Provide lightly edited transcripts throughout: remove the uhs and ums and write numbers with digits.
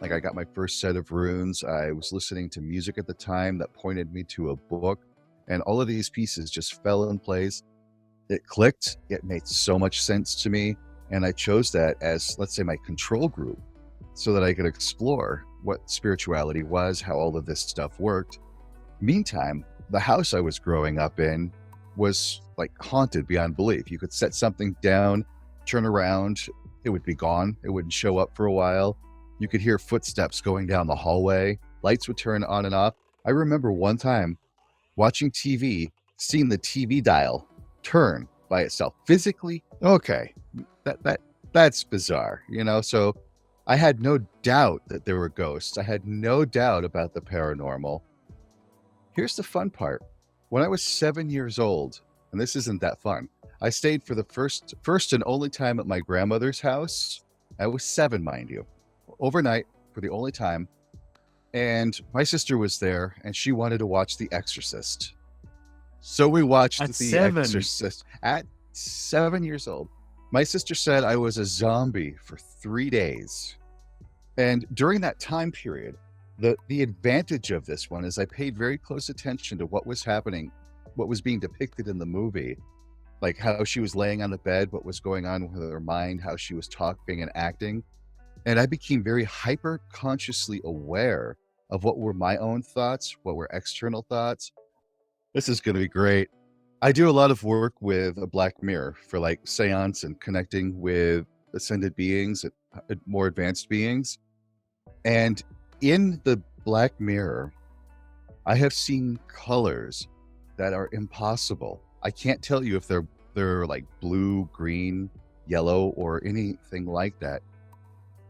Like I got my first set of runes. I was listening to music at the time that pointed me to a book, and all of these pieces just fell in place. It clicked. It made so much sense to me. And I chose that as, let's say, my control group so that I could explore what spirituality was, how all of this stuff worked. Meantime, the house I was growing up in was like haunted beyond belief. You could set something down, turn around, it would be gone. It wouldn't show up for a while. You could hear footsteps going down the hallway. Lights would turn on and off. I remember one time watching TV, seeing the TV dial turn by itself physically. Okay, that's bizarre, you know? So I had no doubt that there were ghosts. I had no doubt about the paranormal. Here's the fun part. When I was 7 years old, and this isn't that fun, I stayed for the first and only time at my grandmother's house. I was 7, mind you, overnight for the only time. And my sister was there and she wanted to watch The Exorcist. So we watched The Exorcist at 7 years old. My sister said I was a zombie for 3 days. And during that time period, the advantage of this one is I paid very close attention to what was happening, what was being depicted in the movie, like how she was laying on the bed, what was going on with her mind, how she was talking and acting. And I became very hyper consciously aware of what were my own thoughts, what were external thoughts. This is going to be great. I do a lot of work with a black mirror for like seance and connecting with ascended beings, more advanced beings. And in the black mirror, I have seen colors that are impossible. I can't tell you if they're like blue, green, yellow, or anything like that.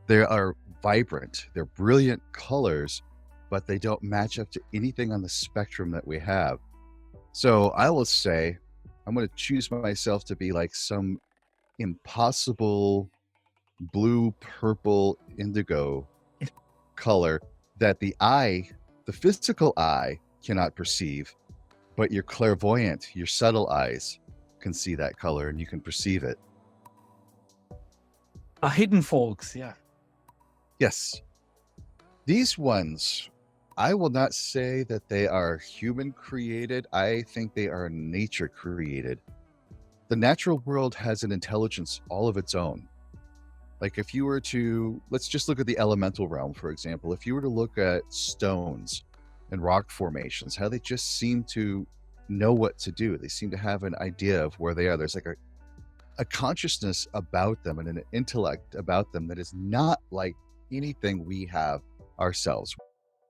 They are vibrant. They're brilliant colors, but they don't match up to anything on the spectrum that we have. So I will say, I'm going to choose myself to be like some impossible blue, purple, indigo color that the physical eye cannot perceive, but your clairvoyant, your subtle eyes can see that color and you can perceive it. Hidden folks, yeah. Yes. These ones, I will not say that they are human created. I think they are nature created. The natural world has an intelligence all of its own. Like if you were to, let's just look at the elemental realm, for example. If you were to look at stones and rock formations, how they just seem to know what to do. They seem to have an idea of where they are. There's like a consciousness about them and an intellect about them that is not like anything we have ourselves.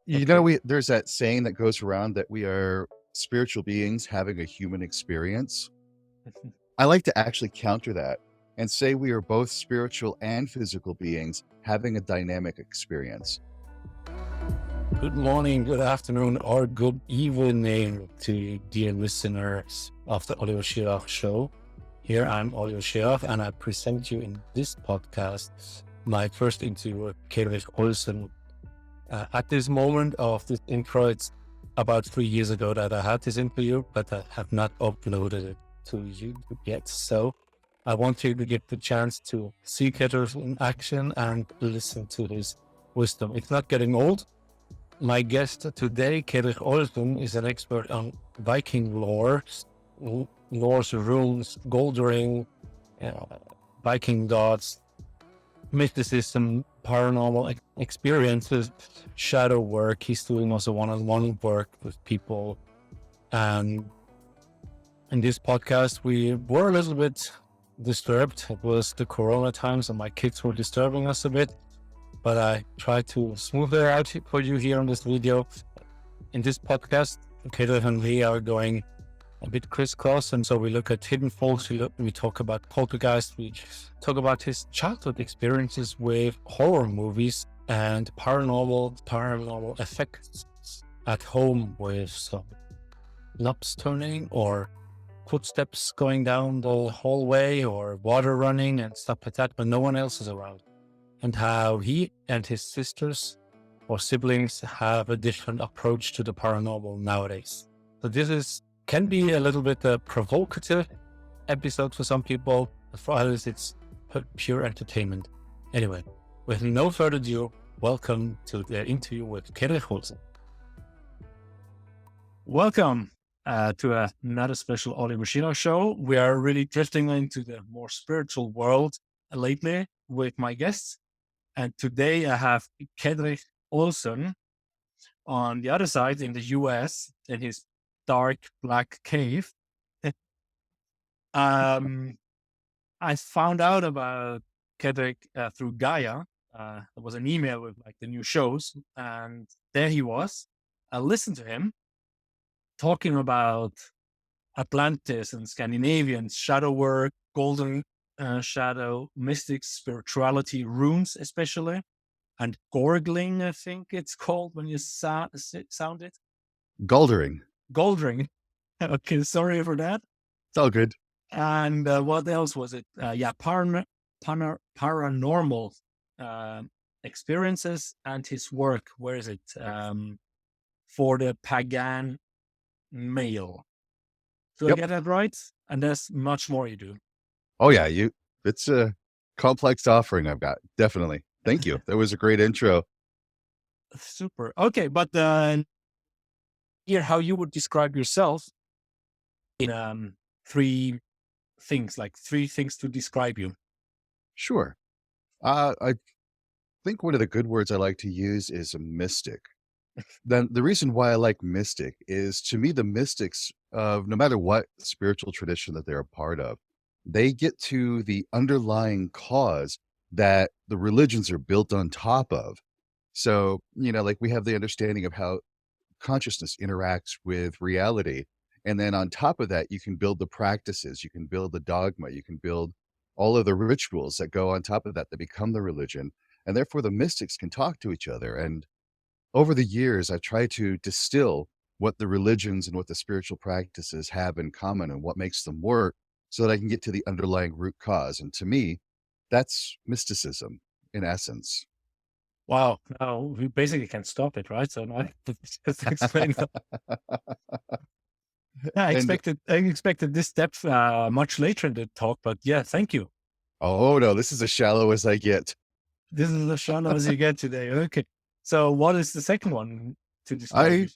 You know, there's that saying that goes around that we are spiritual beings having a human experience. I like to actually counter that and say we are both spiritual and physical beings having a dynamic experience. Good morning, good afternoon, or good evening to dear listeners of the Audio Schirach show. Here I'm Audio Schirach, and I present you in this podcast my first interview with Kaedrich Olsen. At this moment of this intro, it's about 3 years ago that I had this interview, but I have not uploaded it to YouTube yet. So I want you to get the chance to see Kaedrich in action and listen to his wisdom. It's not getting old. My guest today, Kaedrich Olsen, is an expert on Viking lore, Norse runes, Goldering, Viking gods, mysticism, paranormal experiences, shadow work. He's doing also one-on-one work with people. And in this podcast, we were a little bit disturbed. It was the Corona times and my kids were disturbing us a bit, but I tried to smooth it out for you here on this video. In this podcast, Kaedrich and we are going a bit crisscross, and so we look at hidden folks, we talk about Poltergeist, we talk about his childhood experiences with horror movies and paranormal effects at home with some knobs turning or footsteps going down the hallway or water running and stuff like that, but no one else is around. And how he and his sisters or siblings have a different approach to the paranormal nowadays. So this can be a little bit a provocative episode for some people, but for others it's pure entertainment. Anyway, with no further ado, welcome to the interview with Kaedrich Olsen. Welcome to another special Oliver Schirach show. We are really drifting into the more spiritual world lately with my guests. And today I have Kaedrich Olsen on the other side in the US in his dark black cave. I found out about Kaedrich through Gaia. There was an email with like the new shows, and there he was. I listened to him talking about Atlantis and Scandinavians, shadow work, golden shadow, mystics, spirituality, runes especially, and gorgling, I think it's called when you sound it. Goldering. Goldring. Okay, sorry for that. It's all good. And what else was it? Paranormal experiences and his work. Where is it? For the pagan male. Do I get that right? And there's much more you do. Oh yeah, it's a complex offering I've got. Definitely. Thank you. That was a great intro. Super. Okay, but here how you would describe yourself in three things to describe you. Sure. I think one of the good words I like to use is a mystic. Then the reason why I like mystic is, to me, the mystics of no matter what spiritual tradition that they're a part of, they get to the underlying cause that the religions are built on top of. So, like we have the understanding of how consciousness interacts with reality. And then on top of that, you can build the practices, you can build the dogma, you can build all of the rituals that go on top of that become the religion. And therefore, the mystics can talk to each other. And over the years, I try to distill what the religions and what the spiritual practices have in common and what makes them work so that I can get to the underlying root cause. And to me, that's mysticism in essence. Wow. Now we basically can stop it, right? So now just explain. I expected this depth much later in the talk, but yeah, thank you. Oh no, this is as shallow as I get. This is as shallow as you get today. Okay. So what is the second one to describe?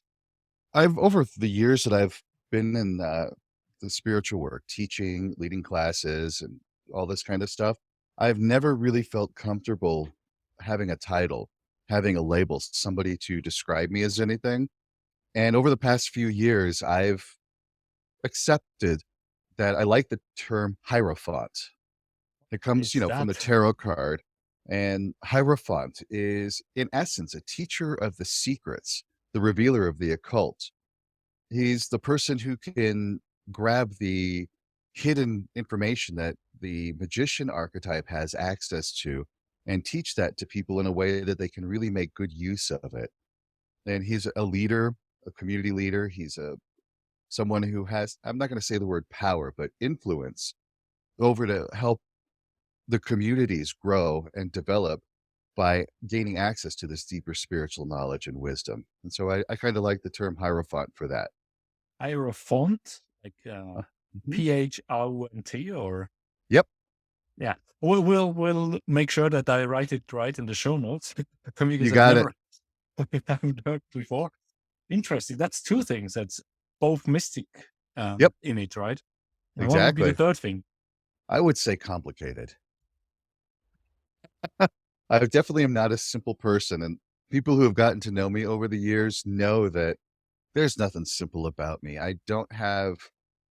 I've over the years that I've been in the spiritual work, teaching, leading classes, and all this kind of stuff, I've never really felt comfortable having a title, having a label, somebody to describe me as anything. And over the past few years, I've accepted that I like the term Hierophant. It comes, from the tarot card. And Hierophant is, in essence, a teacher of the secrets, the revealer of the occult. He's the person who can grab the hidden information that the magician archetype has access to and teach that to people in a way that they can really make good use of it. And he's a leader, a community leader. He's someone who has, I'm not going to say the word power, but influence over to help the communities grow and develop by gaining access to this deeper spiritual knowledge and wisdom. And so I kind of like the term Hierophant for that. Hierophant, like P-H-R-O-N-T, or? Yep. Yeah. We'll make sure that I write it right in the show notes. You got it. I haven't heard before. Interesting. That's two things. That's both mystic in it, right? And exactly. What would be the third thing? I would say complicated. I definitely am not a simple person, and people who have gotten to know me over the years know that there's nothing simple about me. I don't have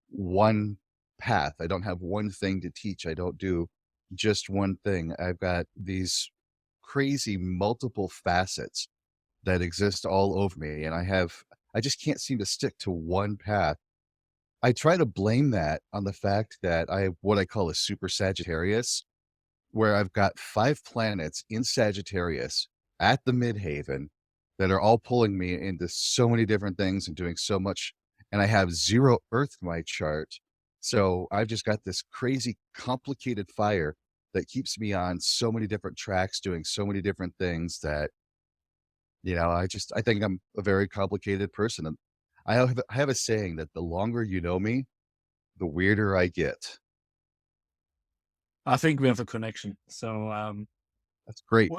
one path. I don't have one thing to teach. I don't do just one thing. I've got these crazy multiple facets that exist all over me, and I just can't seem to stick to one path. I try to blame that on the fact that I have what I call a super Sagittarius, where I've got 5 planets in Sagittarius at the midhaven that are all pulling me into so many different things and doing so much. And I have 0 Earth in my chart. So I've just got this crazy complicated fire that keeps me on so many different tracks, doing so many different things that, I think I'm a very complicated person. And I have a saying that the longer you know me, the weirder I get. I think we have a connection. So that's great.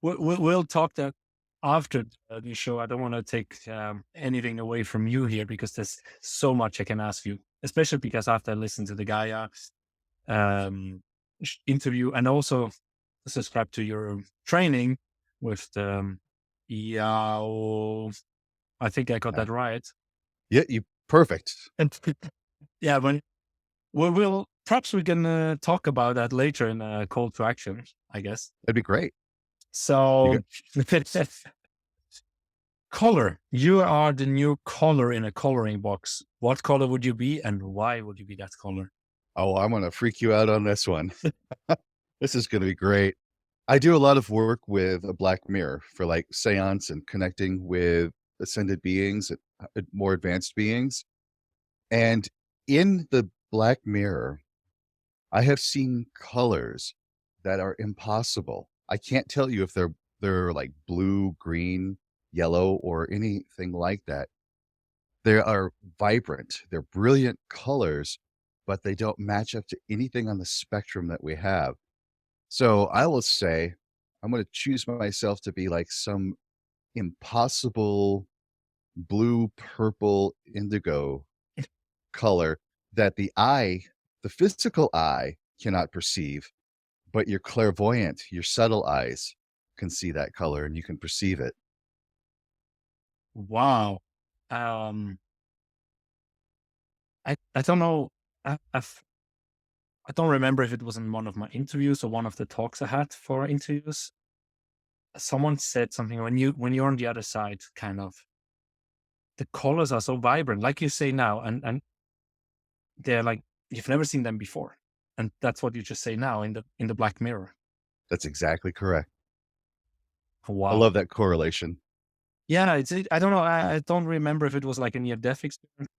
we'll talk that after the show. I don't want to take anything away from you here because there's so much I can ask you, especially because after I listened to the Gaia interview and also subscribe to your training with the Yao. I think I got Yeah, that right. yeah, you perfect. And yeah, we'll perhaps we can talk about that later in a call to action, I guess. That'd be great. You So color. You are the new color in a coloring box. What color would you be and why would you be that color? Oh, I'm gonna freak you out on this one. This is gonna be great. I do a lot of work with a black mirror for like seance and connecting with ascended beings, more advanced beings. And in the black mirror, I have seen colors that are impossible. I can't tell you if they're like blue, green, yellow, or anything like that. They are vibrant. They're brilliant colors, but they don't match up to anything on the spectrum that we have. So I will say I'm going to choose myself to be like some impossible blue, purple, indigo color that the physical eye cannot perceive, but your clairvoyant, your subtle eyes can see that color and you can perceive it. Wow. Um, I don't know. I don't remember if it was in one of my interviews or one of the talks I had for interviews. Someone said something when you're on the other side, kind of the colors are so vibrant, like you say now, and they're like you've never seen them before, and that's what you just say now in the black mirror. That's exactly correct. I Wow. love that correlation. Yeah, I don't know. I don't remember if it was like a near death experience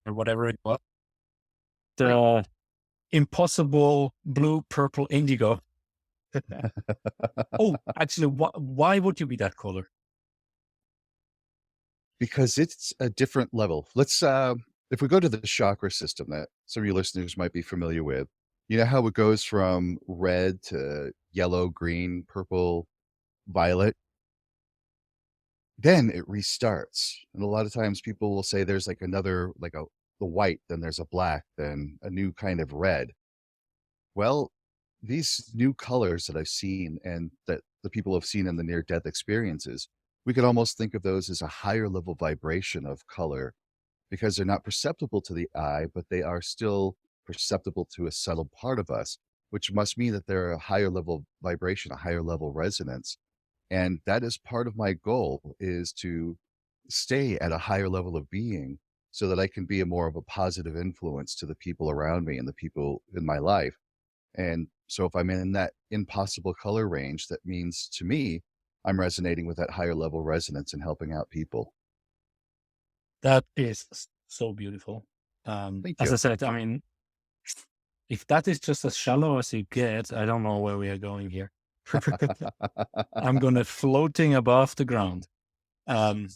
or whatever it was. Right. The impossible blue, purple, indigo. Oh, actually, why would you be that color? Because it's a different level. Let's if we go to the chakra system that some of your listeners might be familiar with, you know how it goes from red to yellow, green, purple, violet, then it restarts. And a lot of times people will say there's like another like a the white, then there's a black, then a new kind of red. Well, these new colors that I've seen and that the people have seen in the near death experiences, we could almost think of those as a higher level vibration of color because they're not perceptible to the eye, but they are still perceptible to a subtle part of us, which must mean that they're a higher level vibration, a higher level resonance. And that is part of my goal is to stay at a higher level of being so that I can be a more of a positive influence to the people around me and the people in my life. And so if I'm in that impossible color range, that means to me, I'm resonating with that higher level resonance and helping out people. That is so beautiful. Thank As you. I said, I mean, if that is just as shallow as you get, I don't know where we are going here. I'm gonna floating above the ground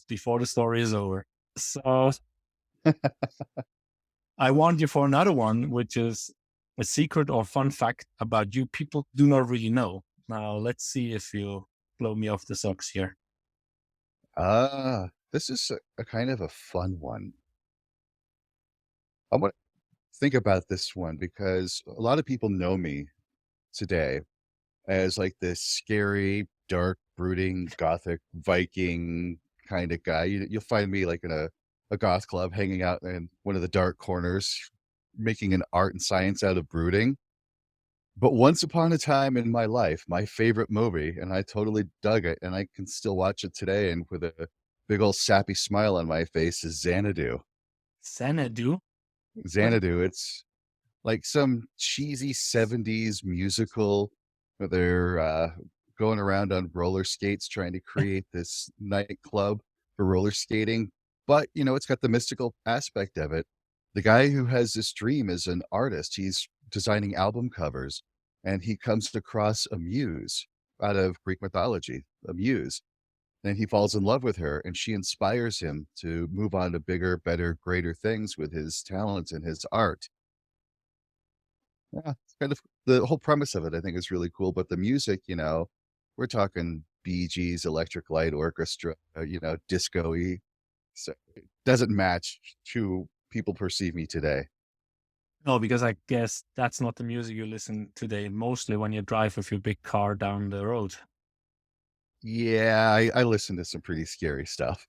before the story is over. So I want you for another one, which is a secret or fun fact about you people do not really know. Now let's see if you blow me off the socks here. This is a kind of a fun one. I want to think about this one because a lot of people know me today as like this scary, dark, brooding, gothic Viking kind of guy. You'll find me like in a goth club hanging out in one of the dark corners, making an art and science out of brooding. But once upon a time in my life, my favorite movie, and I totally dug it, and I can still watch it today and with a big old sappy smile on my face, is Xanadu. Xanadu? What? Xanadu, it's like some cheesy 70s musical where they're going around on roller skates trying to create this nightclub for roller skating. But, you know, it's got the mystical aspect of it. The guy who has this dream is an artist. He's designing album covers and he comes across a muse out of Greek mythology, a muse. And he falls in love with her and she inspires him to move on to bigger, better, greater things with his talents and his art. Yeah, it's kind of the whole premise of it, I think, is really cool. But the music, you know, we're talking Bee Gees, Electric Light Orchestra, disco-y. So it doesn't match who people perceive me today. No, because I guess that's not the music you listen today, mostly when you drive with your big car down the road. Yeah, I listen to some pretty scary stuff.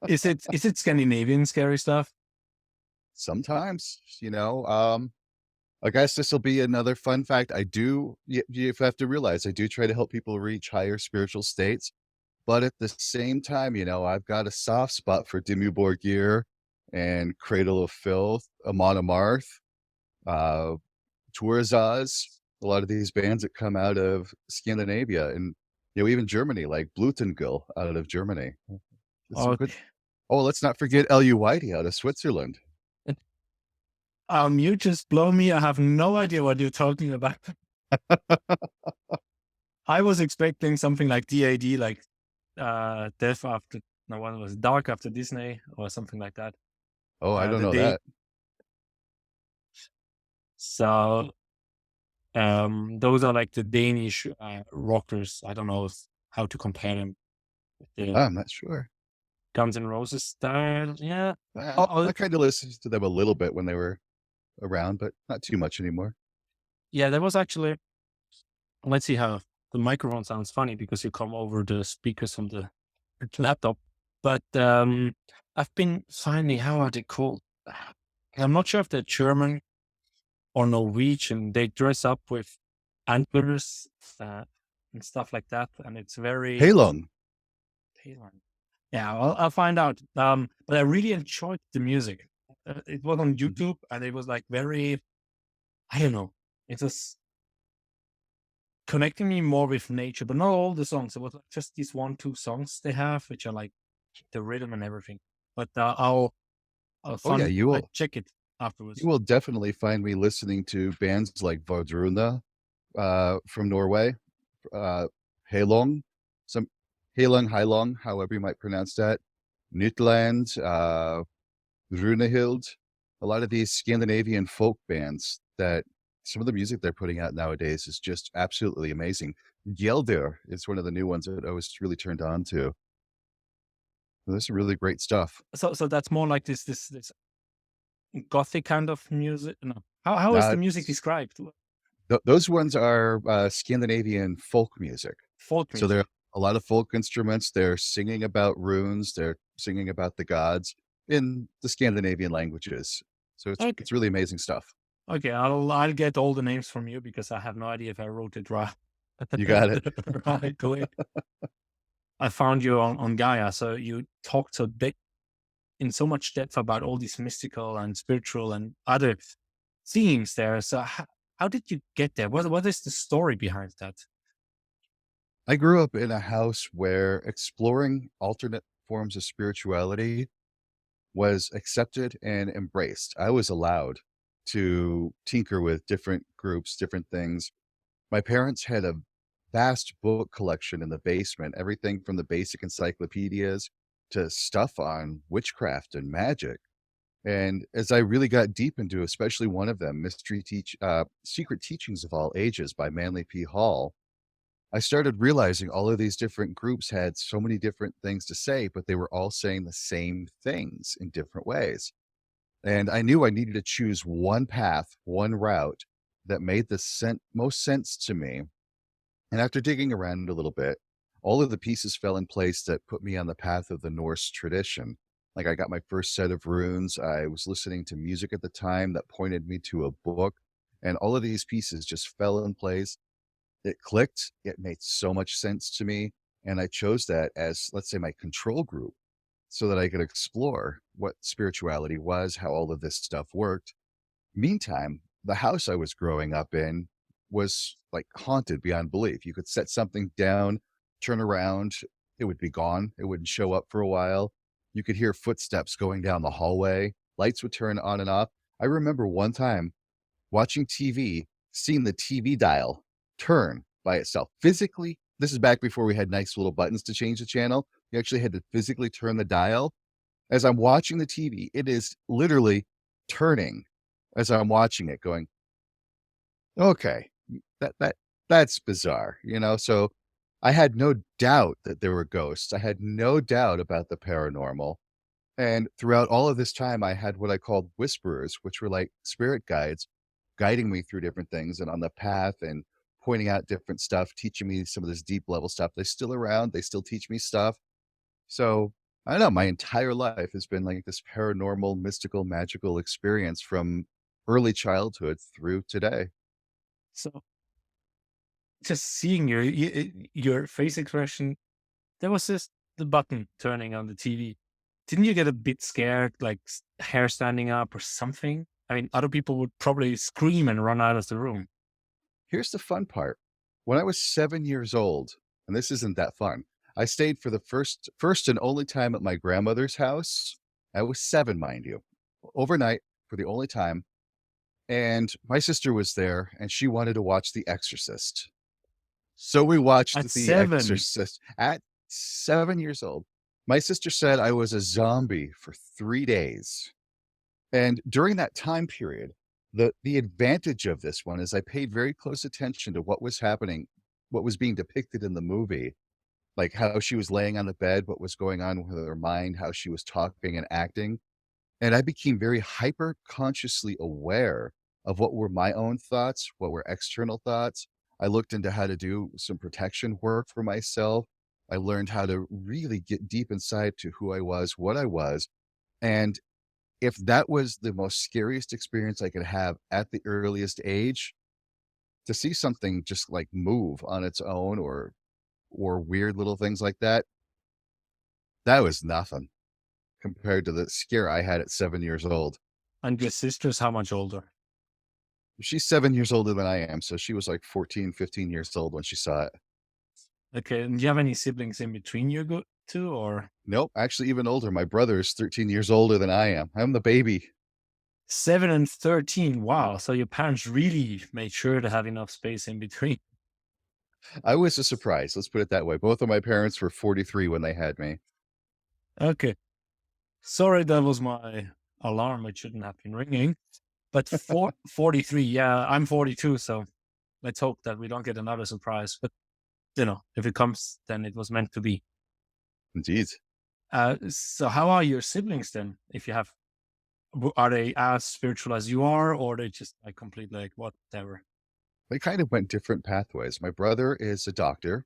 Is it Scandinavian scary stuff? Sometimes, I guess this will be another fun fact. You have to realize I do try to help people reach higher spiritual states. But at the same time, I've got a soft spot for Dimmu Borgir and Cradle of Filth, Amon Amarth, uh, Turzaz, a lot of these bands that come out of Scandinavia and, even Germany, like Blutengel out of Germany. There's some good. Okay. Oh, let's not forget L.U. Whitey out of Switzerland. You just blow me. I have no idea what you're talking about. I was expecting something like DAD, like Death After, no, what was Dark After Disney or something like that. Oh, I don't The know day. that. So those are like the Danish rockers. I don't know how to compare them with the I'm not sure. Guns N' Roses style. Yeah. I kind of listened to them a little bit when they were around, but not too much anymore. Yeah, there was actually, let's see how the microphone sounds funny because you come over the speakers from the laptop. But I've been finding, how are they called? I'm not sure if they're German or Norwegian. They dress up with antlers and stuff like that. And it's very... Halong. Yeah, I'll find out. But I really enjoyed the music. It was on YouTube and it was like very, I don't know, it was connecting me more with nature, but not all the songs. It was like just these 1-2 songs they have, which are like the rhythm and everything. But I'll check it afterwards. You will definitely find me listening to bands like Vardruna from Norway, Halong, Halong, however you might pronounce that, Nytland, Runehild, a lot of these Scandinavian folk bands that some of the music they're putting out nowadays is just absolutely amazing. Gjeldir is one of the new ones that I was really turned on to. This is really great stuff. So that's more like this gothic kind of music. No, how is the music described? Those ones are Scandinavian folk music. Folk music. So there are a lot of folk instruments. They're singing about runes. They're singing about the gods in the Scandinavian languages. So it's really amazing stuff. Okay, I'll get all the names from you because I have no idea if I wrote it right. You got it. Right away. I found you on Gaia, so you talked so in so much depth about all these mystical and spiritual and other themes there. So how did you get there? What is the story behind that? I grew up in a house where exploring alternate forms of spirituality was accepted and embraced. I was allowed to tinker with different groups, different things. My parents had a vast book collection in the basement, everything from the basic encyclopedias to stuff on witchcraft and magic. And as I really got deep into, especially one of them, Secret Teachings of All Ages by Manly P. Hall, I started realizing all of these different groups had so many different things to say, but they were all saying the same things in different ways. And I knew I needed to choose one path, one route that made the most sense to me. And after digging around a little bit, all of the pieces fell in place that put me on the path of the Norse tradition. Like I got my first set of runes. I was listening to music at the time that pointed me to a book. And all of these pieces just fell in place. It clicked. It made so much sense to me. And I chose that as, let's say, my control group so that I could explore what spirituality was, how all of this stuff worked. Meantime, the house I was growing up in was like haunted beyond belief. You could set something down, turn around, it would be gone. It wouldn't show up for a while. You could hear footsteps going down the hallway. Lights would turn on and off. I remember one time watching TV, seeing the TV dial turn by itself physically. This is back before we had nice little buttons to change the channel. You actually had to physically turn the dial. As I'm watching the TV, it is literally turning as I'm watching it, going, okay, that's bizarre, So I had no doubt that there were ghosts. I had no doubt about the paranormal. And throughout all of this time, I had what I called whisperers, which were like spirit guides guiding me through different things and on the path and pointing out different stuff, teaching me some of this deep level stuff. They're still around. They still teach me stuff. So I don't know. My entire life has been like this paranormal, mystical, magical experience from early childhood through today. So just seeing your face expression, there was this the button turning on the TV. Didn't you get a bit scared, like hair standing up or something? I mean, other people would probably scream and run out of the room. Here's the fun part. When I was 7 years old, and this isn't that fun, I stayed for the first and only time at my grandmother's house. I was 7, mind you, overnight for the only time. And my sister was there and she wanted to watch The Exorcist. So we At watched The 7, Exorcist at 7 years old. My sister said I was a zombie for 3 days. And during that time period, the advantage of this one is I paid very close attention to what was happening, what was being depicted in the movie, like how she was laying on the bed, what was going on with her mind, how she was talking and acting. And I became very hyper consciously aware of what were my own thoughts, what were external thoughts. I looked into how to do some protection work for myself. I learned how to really get deep inside to who I was, what I was. And if that was the most scariest experience I could have at the earliest age, to see something just like move on its own or weird little things like that, that was nothing compared to the scare I had at 7 years old. and your sister's how much older? She's 7 years older than I am, so she was like 14, 15 years old when she saw it. Okay, and do you have any siblings in between you two, or Nope, actually even older. My brother's 13 years older than I am. I'm the baby. 7 and 13? Wow, so your parents really made sure to have enough space in between. I was a surprise, let's put it that way. Both of my parents were 43 when they had me. Okay, sorry, that was my alarm. It shouldn't have been ringing. But 43, yeah, I'm 42, so let's hope that we don't get another surprise. But if it comes, then it was meant to be. Indeed. So how are your siblings then? If you have, are they as spiritual as you are, or are they just like completely like whatever? They kind of went different pathways. My brother is a doctor,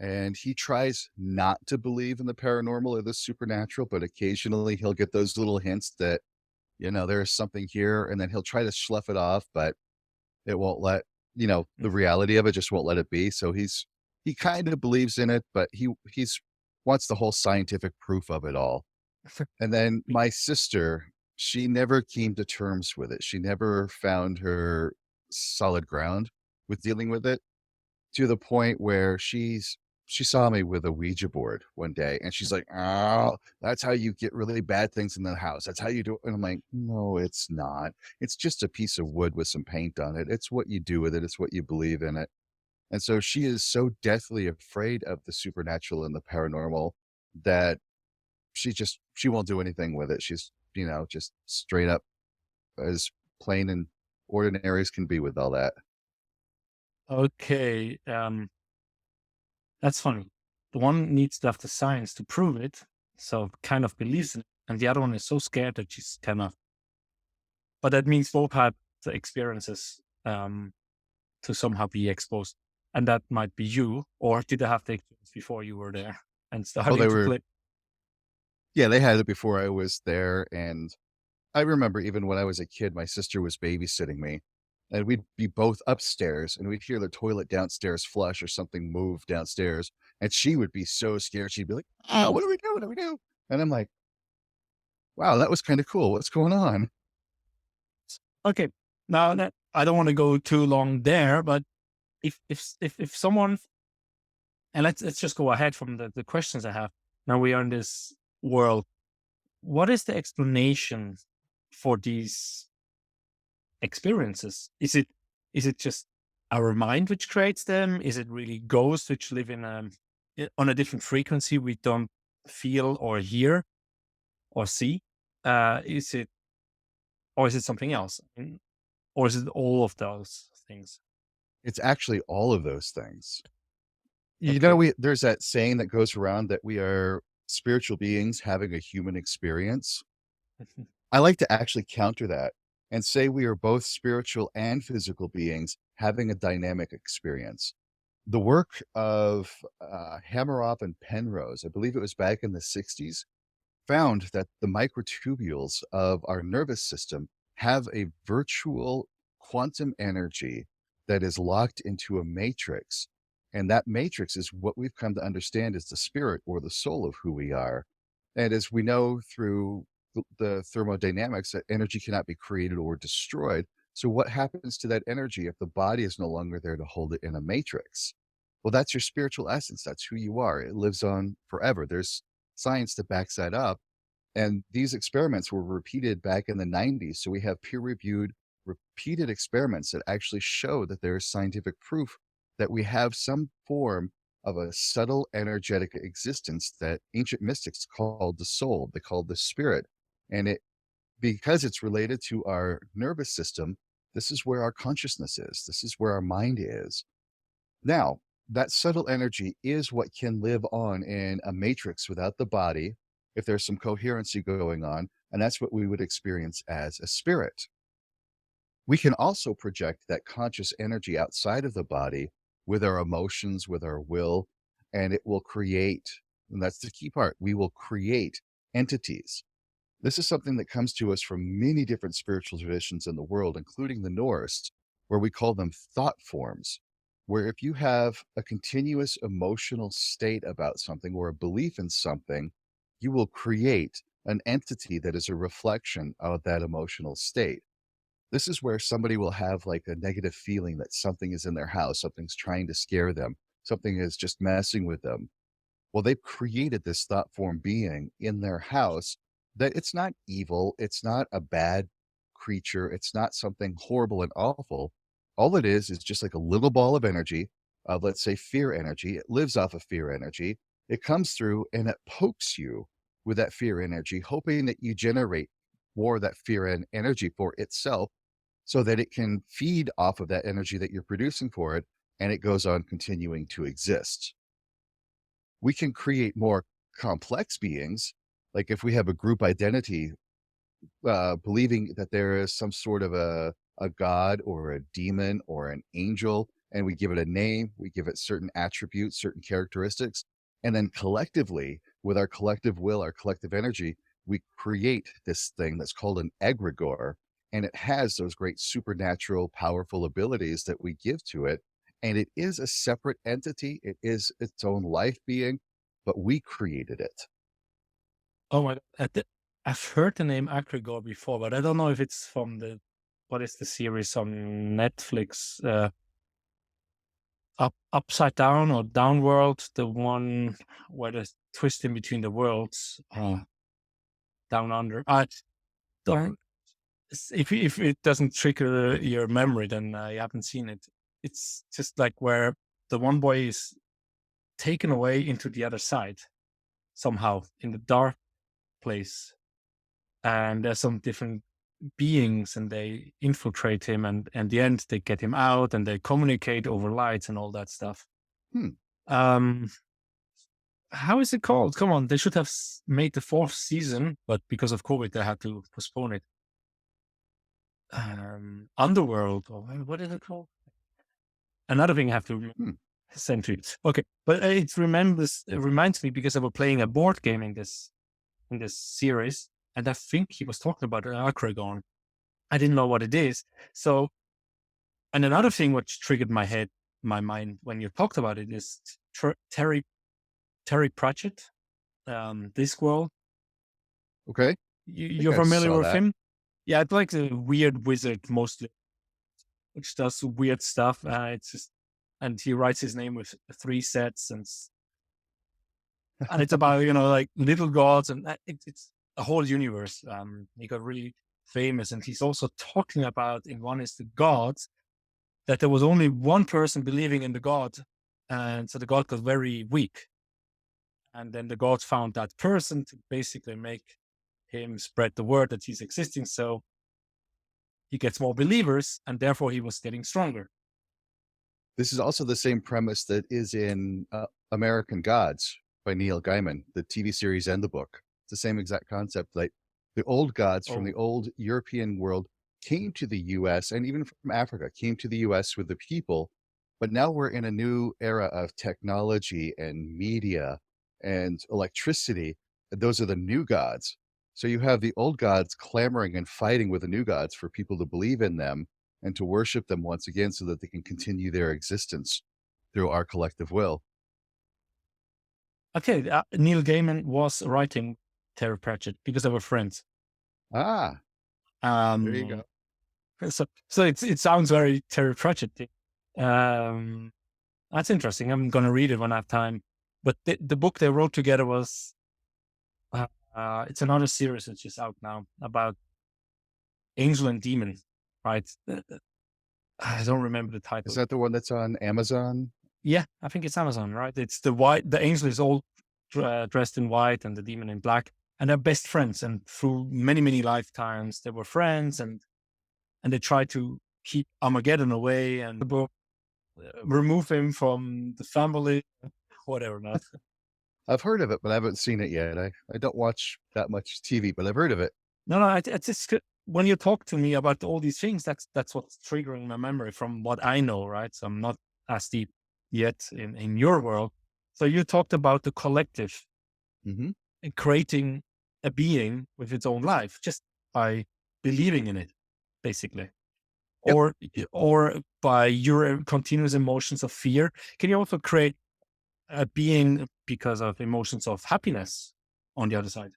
and he tries not to believe in the paranormal or the supernatural, but occasionally he'll get those little hints that, there's something here, and then he'll try to slough it off, but it won't let, the reality of it just won't let it be. So he kind of believes in it, but he's wants the whole scientific proof of it all. And then my sister, she never came to terms with it. She never found her solid ground with dealing with it, to the point where she saw me with a Ouija board one day and she's like, "Oh, that's how you get really bad things in the house. That's how you do it." And I'm like, "No, it's not. It's just a piece of wood with some paint on it. It's what you do with it. It's what you believe in it." And so she is so deathly afraid of the supernatural and the paranormal that she won't do anything with it. She's, just straight up as plain and ordinary as can be with all that. Okay, that's funny. The one needs to have the science to prove it, so kind of believes in it, and the other one is so scared that she's kind of. But that means both had the experiences to somehow be exposed, and that might be you, or did they have the experience before you were there and Oh, starting to play? yeah, they had it before I was there. And I remember even when I was a kid, my sister was babysitting me and we'd be both upstairs and we'd hear the toilet downstairs flush or something move downstairs. And she would be so scared. She'd be like, "Oh, what do we do? What do we do?" And I'm like, "Wow, that was kind of cool. What's going on?" Okay, now that I don't want to go too long there, but if someone, and let's just go ahead from the questions I have. Now we are in this world. What is the explanation for these experiences? Is it just our mind which creates them? Is it really ghosts which live on a different frequency we don't feel or hear or see? Is it something else? Or is it all of those things? It's actually all of those things. Okay. There's that saying that goes around that we are spiritual beings having a human experience. I like to actually counter that and say we are both spiritual and physical beings having a dynamic experience. The work of Hameroff and Penrose, I believe it was back in the 60s, found that the microtubules of our nervous system have a virtual quantum energy that is locked into a matrix. And that matrix is what we've come to understand as the spirit or the soul of who we are. And as we know through the thermodynamics, that energy cannot be created or destroyed. So, what happens to that energy if the body is no longer there to hold it in a matrix? Well, that's your spiritual essence. That's who you are. It lives on forever. There's science that backs that up. And these experiments were repeated back in the 90s. So we have peer reviewed, repeated experiments that actually show that there is scientific proof that we have some form of a subtle energetic existence that ancient mystics called the soul, they called the spirit. And because it's related to our nervous system, this is where our consciousness is, this is where our mind is. Now, that subtle energy is what can live on in a matrix without the body if there's some coherency going on, and that's what we would experience as a spirit. We can also project that conscious energy outside of the body with our emotions, with our will, and it will create, and that's the key part, we will create entities. This is something that comes to us from many different spiritual traditions in the world, including the Norse, where we call them thought forms, where if you have a continuous emotional state about something or a belief in something, you will create an entity that is a reflection of that emotional state. This is where somebody will have like a negative feeling that something is in their house, something's trying to scare them, something is just messing with them. Well, they've created this thought form being in their house that it's not evil, it's not a bad creature, it's not something horrible and awful. All it is just like a little ball of energy, of let's say fear energy. It lives off of fear energy. It comes through and it pokes you with that fear energy, hoping that you generate more of that fear and energy for itself so that it can feed off of that energy that you're producing for it and it goes on continuing to exist. We can create more complex beings. Like if we have a group identity, believing that there is some sort of a god or a demon or an angel, and we give it a name, we give it certain attributes, certain characteristics, and then collectively, with our collective will, our collective energy, we create this thing that's called an egregore, and it has those great supernatural, powerful abilities that we give to it. And it is a separate entity, it is its own life being, but we created it. Oh my God. I've heard the name Acregor before, but I don't know if it's from what is the series on Netflix? Upside Down or Downworld, the one where there's twist in between the worlds. Down Under. I don't. If it doesn't trigger your memory, then you haven't seen it. It's just like where the one boy is taken away into the other side somehow in the dark place, and there's some different beings and they infiltrate him, and in the end they get him out and they communicate over lights and all that stuff. Hmm. How is it called? Come on, they should have made the 4th season, but because of COVID they had to postpone it. Underworld, or what is it called? Another thing I have to send to you. Okay, but it reminds me because I was playing a board game in this series, and I think he was talking about an Acragon. I didn't know what it is. So, and another thing which triggered my mind when you talked about it is Terry Pratchett, Discworld. Okay. You're I familiar saw with that. him? Yeah, it's like a weird wizard mostly, which does weird stuff. It's just, and he writes his name with 3 sets, and it's about like little gods, and it's a whole universe. He got really famous, and he's also talking about in one is the gods, that there was only one person believing in the god, and so the god got very weak, and then the gods found that person to basically make him spread the word that he's existing, so he gets more believers, and therefore he was getting stronger. This is also the same premise that is in American Gods by Neil Gaiman, the TV series and the book. It's the same exact concept. Like the old gods from the Oh, old European world came to the US and even from Africa came to the US with the people. But now we're in a new era of technology and media and electricity. Those are the new gods. So you have the old gods clamoring and fighting with the new gods for people to believe in them and to worship them once again so that they can continue their existence through our collective will. okay. Neil Gaiman was writing Terry Pratchett because they were friends. Ah, there you go. Um, so it sounds very Terry Pratchett. Um, that's interesting. I'm gonna read it when I have time. But the book they wrote together was it's another series that's just out now about angel and demon, right? I don't remember the Is title. that the one that's on Amazon? Yeah, I think it's Amazon, right? It's the white. The angel is all dressed in white, and the demon in black, and they're best friends. And through many lifetimes, they were friends, and they tried to keep Armageddon away and remove him from the family, whatever. Not. I've heard of it, but I haven't seen it yet. I don't watch that much TV, but I've heard of it. No. I just when you talk to me about all these things, that's what's triggering my memory from what I know, right? So I'm not as deep yet in your world. So you talked about the collective Hmm. and creating a being with its own life just by believing in it, basically, Yep. or by your continuous emotions of fear. Can you also create a being because of emotions of happiness on the other side?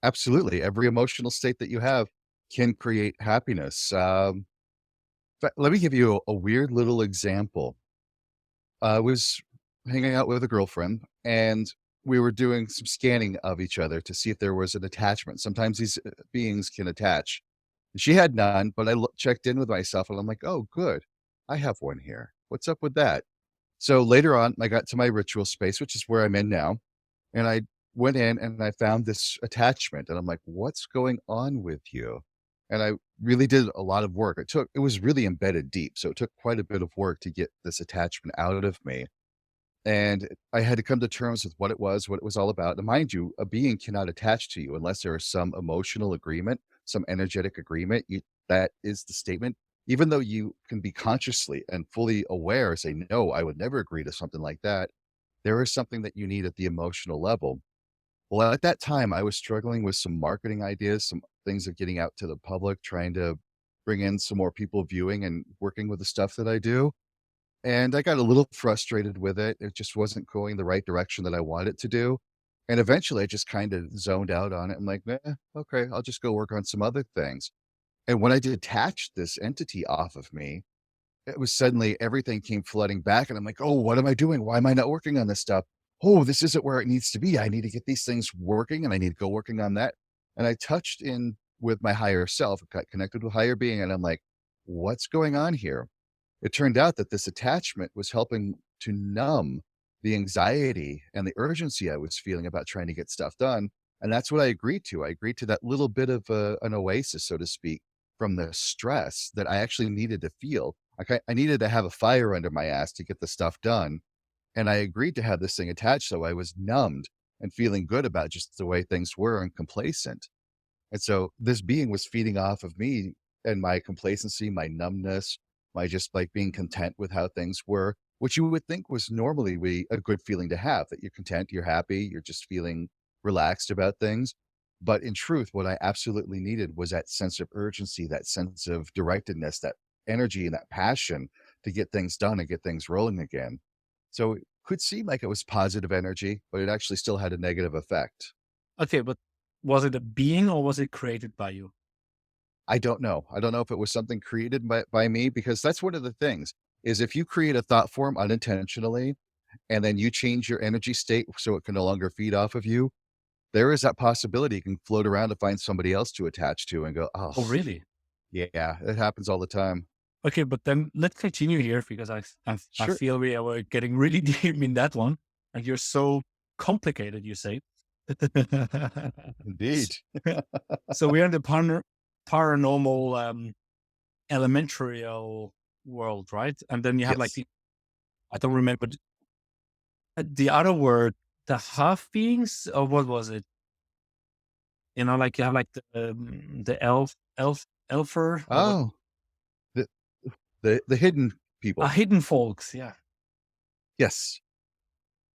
Absolutely. Every emotional state that you have can create happiness. But let me give you a weird little example. I was hanging out with a girlfriend and we were doing some scanning of each other to see if there was an attachment. Sometimes these beings can attach. She had none, but checked in with myself and I'm like, oh, good. I have one here. What's up with that? So later on, I got to my ritual space, which is where I'm in now. And I went in and I found this attachment. And I'm like, what's going on with you? And I really did a lot of work. It was really embedded deep. So it took quite a bit of work to get this attachment out of me. And I had to come to terms with what it was all about. And mind you, a being cannot attach to you unless there is some emotional agreement, some energetic agreement. That is the statement. Even though you can be consciously and fully aware, say, no, I would never agree to something like that. There is something that you need at the emotional level. Well, at that time, I was struggling with some marketing ideas, some things of getting out to the public, trying to bring in some more people viewing and working with the stuff that I do. And I got a little frustrated with it. It just wasn't going the right direction that I wanted it to do. And eventually I just kind of zoned out on it. I'm like, okay, I'll just go work on some other things. And when I detached this entity off of me, it was suddenly everything came flooding back. And I'm like, oh, what am I doing? Why am I not working on this stuff? Oh, this isn't where it needs to be. I need to get these things working and I need to go working on that. And I touched in with my higher self, got connected with higher being. And I'm like, what's going on here? It turned out that this attachment was helping to numb the anxiety and the urgency I was feeling about trying to get stuff done. And that's what I agreed to. I agreed to that little bit of an oasis, so to speak, from the stress that I actually needed to feel. I needed to have a fire under my ass to get the stuff done. And I agreed to have this thing attached so I was numbed and feeling good about just the way things were and complacent. And so this being was feeding off of me and my complacency, my numbness, my just like being content with how things were, which you would think was normally a good feeling to have, that you're content, you're happy, you're just feeling relaxed about things. But in truth, what I absolutely needed was that sense of urgency, that sense of directedness, that energy and that passion to get things done and get things rolling again. So it could seem like it was positive energy, but it actually still had a negative effect. Okay, but was it a being or was it created by you? I don't know. I don't know if it was something created by me, because that's one of the things is if you create a thought form unintentionally and then you change your energy state so it can no longer feed off of you, there is that possibility you can float around to find somebody else to attach to and go, oh, Oh, really? yeah, it happens all the time. Okay, but then let's continue here because I Sure. feel we are getting really deep in that one, and you're so complicated. You say. Indeed. So we're in the paranormal elementary world, right? And then you have like Yes. I don't remember the other word, the half beings, or what was it? Like you have like the elfer, or what? Oh, the the hidden people. Hidden folks. Yeah. Yes.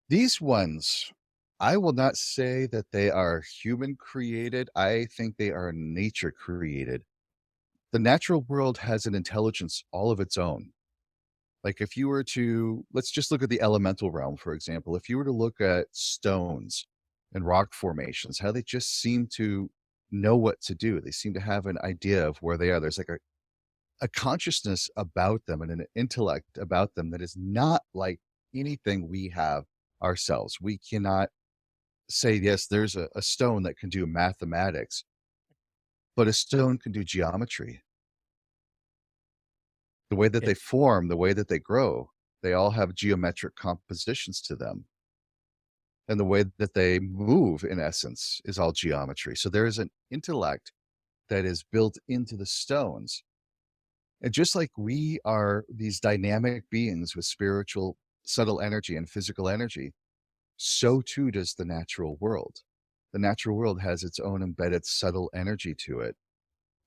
These ones, I will not say that they are human created. I think they are nature created. The natural world has an intelligence all of its own. Like if you were to, let's just look at the elemental realm, for example. If you were to look at stones and rock formations, how they just seem to know what to do. They seem to have an idea of where they are. There's like a consciousness about them and an intellect about them that is not like anything we have ourselves. We cannot say, yes, there's a stone that can do mathematics, but a stone can do geometry. The way that Yeah. they form, the way that they grow, they all have geometric compositions to them. And the way that they move, in essence, is all geometry. So there is an intellect that is built into the stones. And just like we are these dynamic beings with spiritual, subtle energy and physical energy, so too does the natural world. The natural world has its own embedded subtle energy to it.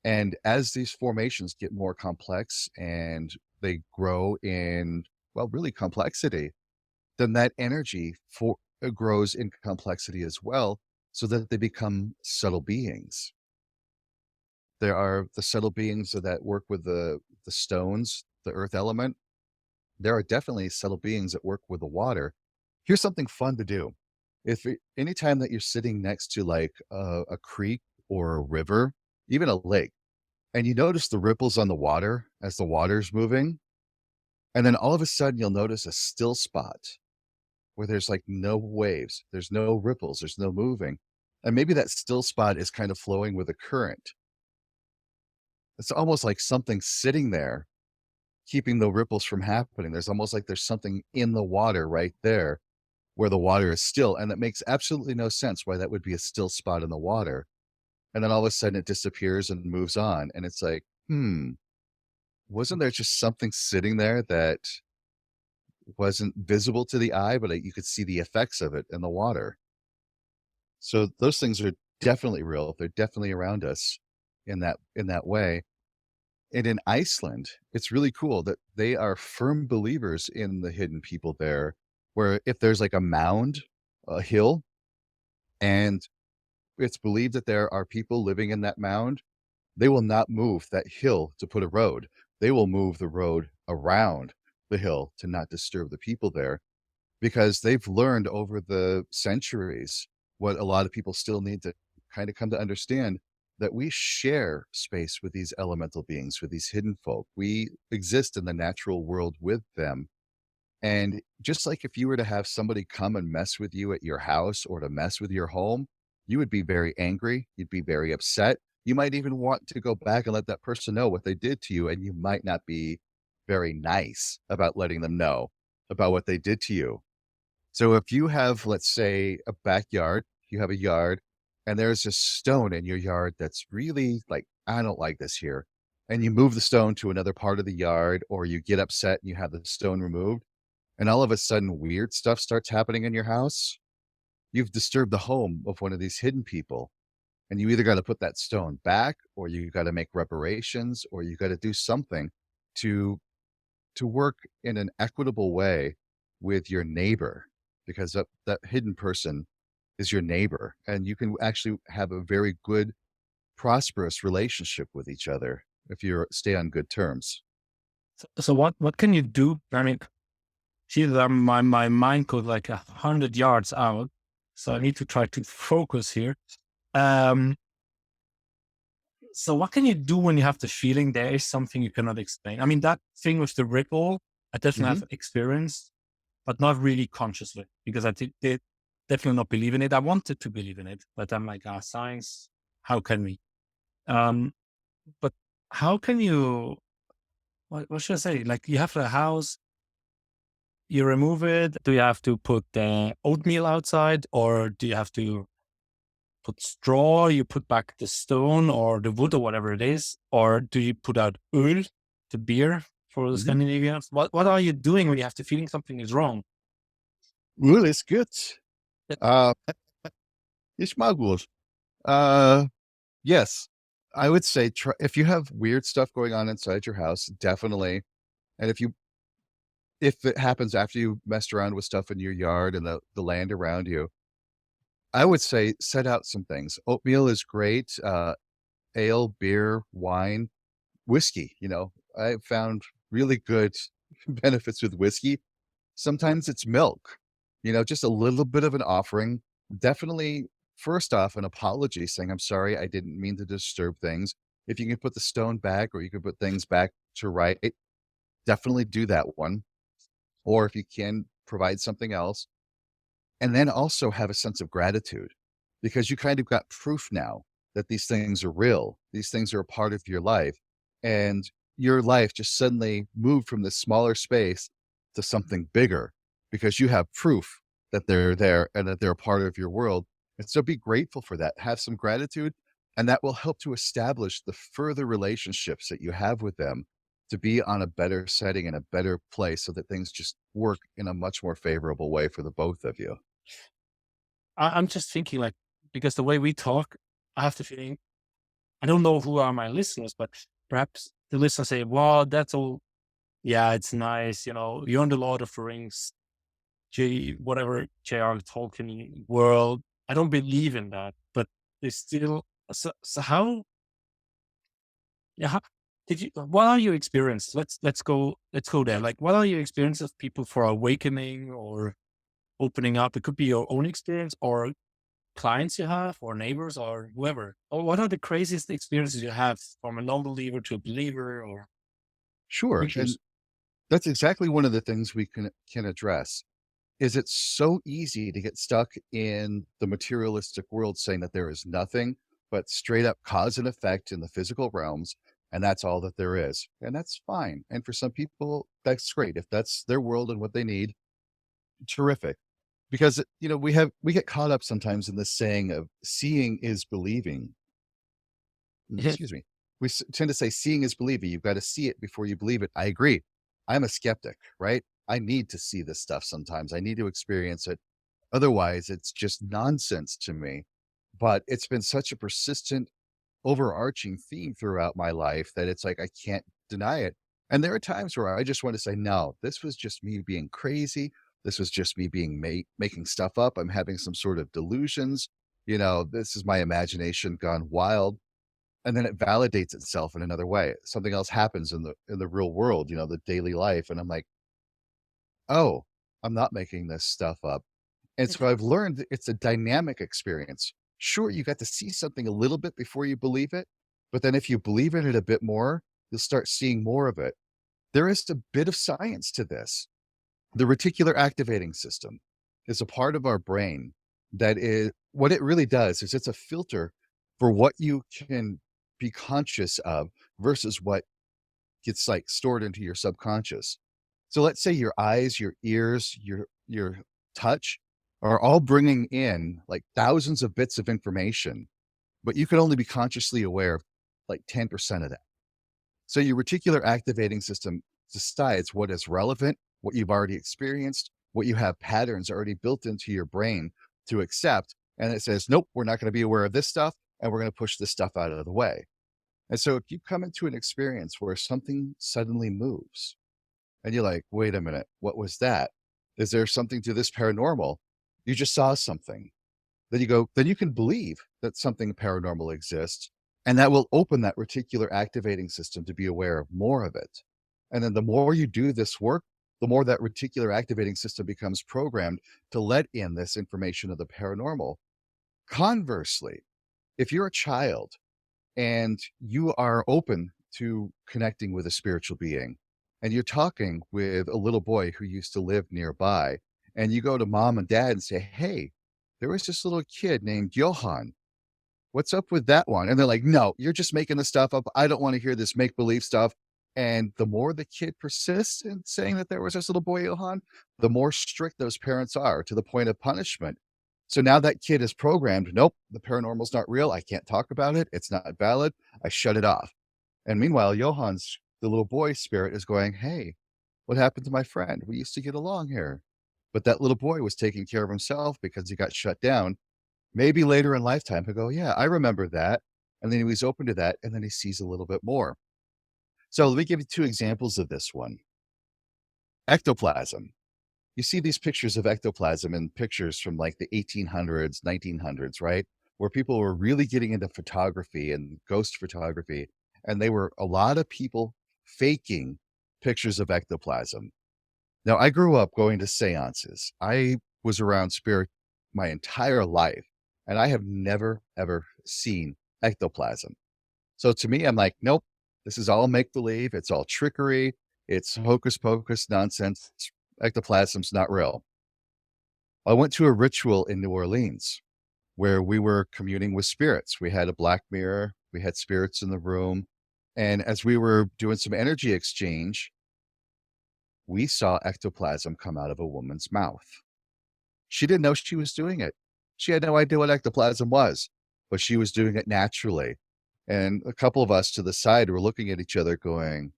And as these formations get more complex and they grow in, well, really complexity, then that energy grows in complexity as well, so that they become subtle beings. There are the subtle beings that work with the stones, the earth element. There are definitely subtle beings that work with the water. Here's something fun to do. Anytime that you're sitting next to like a creek or a river, even a lake, and you notice the ripples on the water as the water's moving, and then all of a sudden you'll notice a still spot where there's like no waves, there's no ripples, there's no moving. And maybe that still spot is kind of flowing with a current. It's almost like something sitting there keeping the ripples from happening. There's almost like there's something in the water right there where the water is still. And it makes absolutely no sense why that would be a still spot in the water. And then all of a sudden it disappears and moves on. And it's like, wasn't there just something sitting there that wasn't visible to the eye, but you could see the effects of it in the water? So those things are definitely real. They're definitely around us in that way. And in Iceland, it's really cool that they are firm believers in the hidden people there, where if there's like a mound, a hill, and it's believed that there are people living in that mound, they will not move that hill to put a road. They will move the road around the hill to not disturb the people there, because they've learned over the centuries what a lot of people still need to kind of come to understand, that we share space with these elemental beings, with these hidden folk. We exist in the natural world with them. And just like if you were to have somebody come and mess with you at your house or to mess with your home, you would be very angry. You'd be very upset. You might even want to go back and let that person know what they did to you. And you might not be very nice about letting them know about what they did to you. So if you have, let's say, a backyard, you have a yard, and there's a stone in your yard that's really like, I don't like this here. And you move the stone to another part of the yard, or you get upset and you have the stone removed, and all of a sudden weird stuff starts happening in your house. You've disturbed the home of one of these hidden people. And you either got to put that stone back, or you got to make reparations, or you got to do something to work in an equitable way with your neighbor, because that hidden person is your neighbor, and you can actually have a very good, prosperous relationship with each other if you stay on good terms. So what can you do? I mean, see, my mind goes like 100 yards out, so I need to try to focus here. So what can you do when you have the feeling there is something you cannot explain? I mean, that thing with the ripple, I definitely Mhm. have experience, but not really consciously, because I did definitely not believe in it. I wanted to believe in it, but I'm like, science, how can we? Um, but how can you, what should I say? Like you have a house, you remove it. Do you have to put the oatmeal outside, or do you have to put straw, you put back the stone or the wood or whatever it is? Or do you put out oil, the beer for the Mhm. Scandinavians. What are you doing when you have the feeling something is wrong? Well, it's good. That- Uh, ich mag gut. Uh, yes, I would say if you have weird stuff going on inside your house, definitely. And if it happens after you messed around with stuff in your yard and the land around you, I would say set out some things. Oatmeal is great. Ale, beer, wine, whiskey. I found really good benefits with whiskey. Sometimes it's milk, just a little bit of an offering. Definitely, first off, an apology saying, I'm sorry, I didn't mean to disturb things. If you can put the stone back or you can put things back to right, definitely do that one. Or if you can provide something else, and then also have a sense of gratitude because you kind of got proof now that these things are real. These things are a part of your life. And your life just suddenly moved from this smaller space to something bigger because you have proof that they're there and that they're a part of your world. And so be grateful for that. Have some gratitude, and that will help to establish the further relationships that you have with them to be on a better setting and a better place so that things just work in a much more favorable way for the both of you. I'm just thinking like, because the way we talk, I have the feeling, I don't know who are my listeners, but perhaps the listeners say, well, that's all. Yeah, it's nice. You're on the Lord of the Rings, whatever J.R. Tolkien world. I don't believe in that, but they still, so how, yeah, did you, what are your experiences? Let's go there. Like, what are your experiences of people for awakening or opening up? It could be your own experience or clients you have or neighbors or whoever. Or what are the craziest experiences you have from a non-believer to a believer or Sure. And creatures? that's exactly one of the things we can address is it's so easy to get stuck in the materialistic world saying that there is nothing but straight up cause and effect in the physical realms, and that's all that there is. And that's fine. And for some people, that's great. If that's their world and what they need, terrific. Because we get caught up sometimes in this saying of seeing is believing. Excuse me. We tend to say seeing is believing. You've got to see it before you believe it. I agree. I'm a skeptic, right? I need to see this stuff sometimes. I need to experience it. Otherwise, it's just nonsense to me. But it's been such a persistent, overarching theme throughout my life that it's like I can't deny it. And there are times where I just want to say, no, this was just me being crazy. This was just me being making stuff up. I'm having some sort of delusions. This is my imagination gone wild, and then it validates itself in another way. Something else happens in the real world, the daily life, and I'm like, oh, I'm not making this stuff up. And so I've learned that it's a dynamic experience. Sure, you got to see something a little bit before you believe it, but then if you believe in it a bit more, you'll start seeing more of it. There is a bit of science to this. The reticular activating system is a part of our brain that is what it really does is it's a filter for what you can be conscious of versus what gets like stored into your subconscious. So let's say your eyes, your ears, your touch are all bringing in like thousands of bits of information, but you can only be consciously aware of like 10% of that. So your reticular activating system decides what is relevant, what you've already experienced, what you have patterns already built into your brain to accept. And it says, nope, we're not going to be aware of this stuff. And we're going to push this stuff out of the way. And so if you come into an experience where something suddenly moves and you're like, wait a minute, what was that? Is there something to this paranormal? You just saw something. Then you go, then you can believe that something paranormal exists. And that will open that reticular activating system to be aware of more of it. And then the more you do this work, the more that reticular activating system becomes programmed to let in this information of the paranormal. Conversely, if you're a child and you are open to connecting with a spiritual being and you're talking with a little boy who used to live nearby, and you go to mom and dad and say, hey, there was this little kid named Johann, what's up with that one? And they're like, no, you're just making this stuff up. I don't want to hear this make believe stuff. And the more the kid persists in saying that there was this little boy Johann, the more strict those parents are, to the point of punishment. So now that kid is programmed, nope, the paranormal's not real. I can't talk about it. It's not valid. I shut it off. And meanwhile, Johann's the little boy spirit is going, hey, what happened to my friend? We used to get along here. But that little boy was taking care of himself because he got shut down. Maybe later in lifetime, he'll go, yeah, I remember that. And then he was open to that. And then he sees a little bit more. So let me give you two examples of this one. Ectoplasm. You see these pictures of ectoplasm in pictures from like the 1800s, 1900s, right? Where people were really getting into photography and ghost photography. And they were a lot of people faking pictures of ectoplasm. Now, I grew up going to seances. I was around spirit my entire life, and I have never, ever seen ectoplasm. So to me, I'm like, nope, this is all make believe. It's all trickery. It's hocus pocus nonsense. Ectoplasm's not real. I went to a ritual in New Orleans where we were communing with spirits. We had a black mirror, we had spirits in the room. And as we were doing some energy exchange, we saw ectoplasm come out of a woman's mouth. She didn't know she was doing it. She had no idea what ectoplasm was, but she was doing it naturally. And a couple of us to the side were looking at each other going,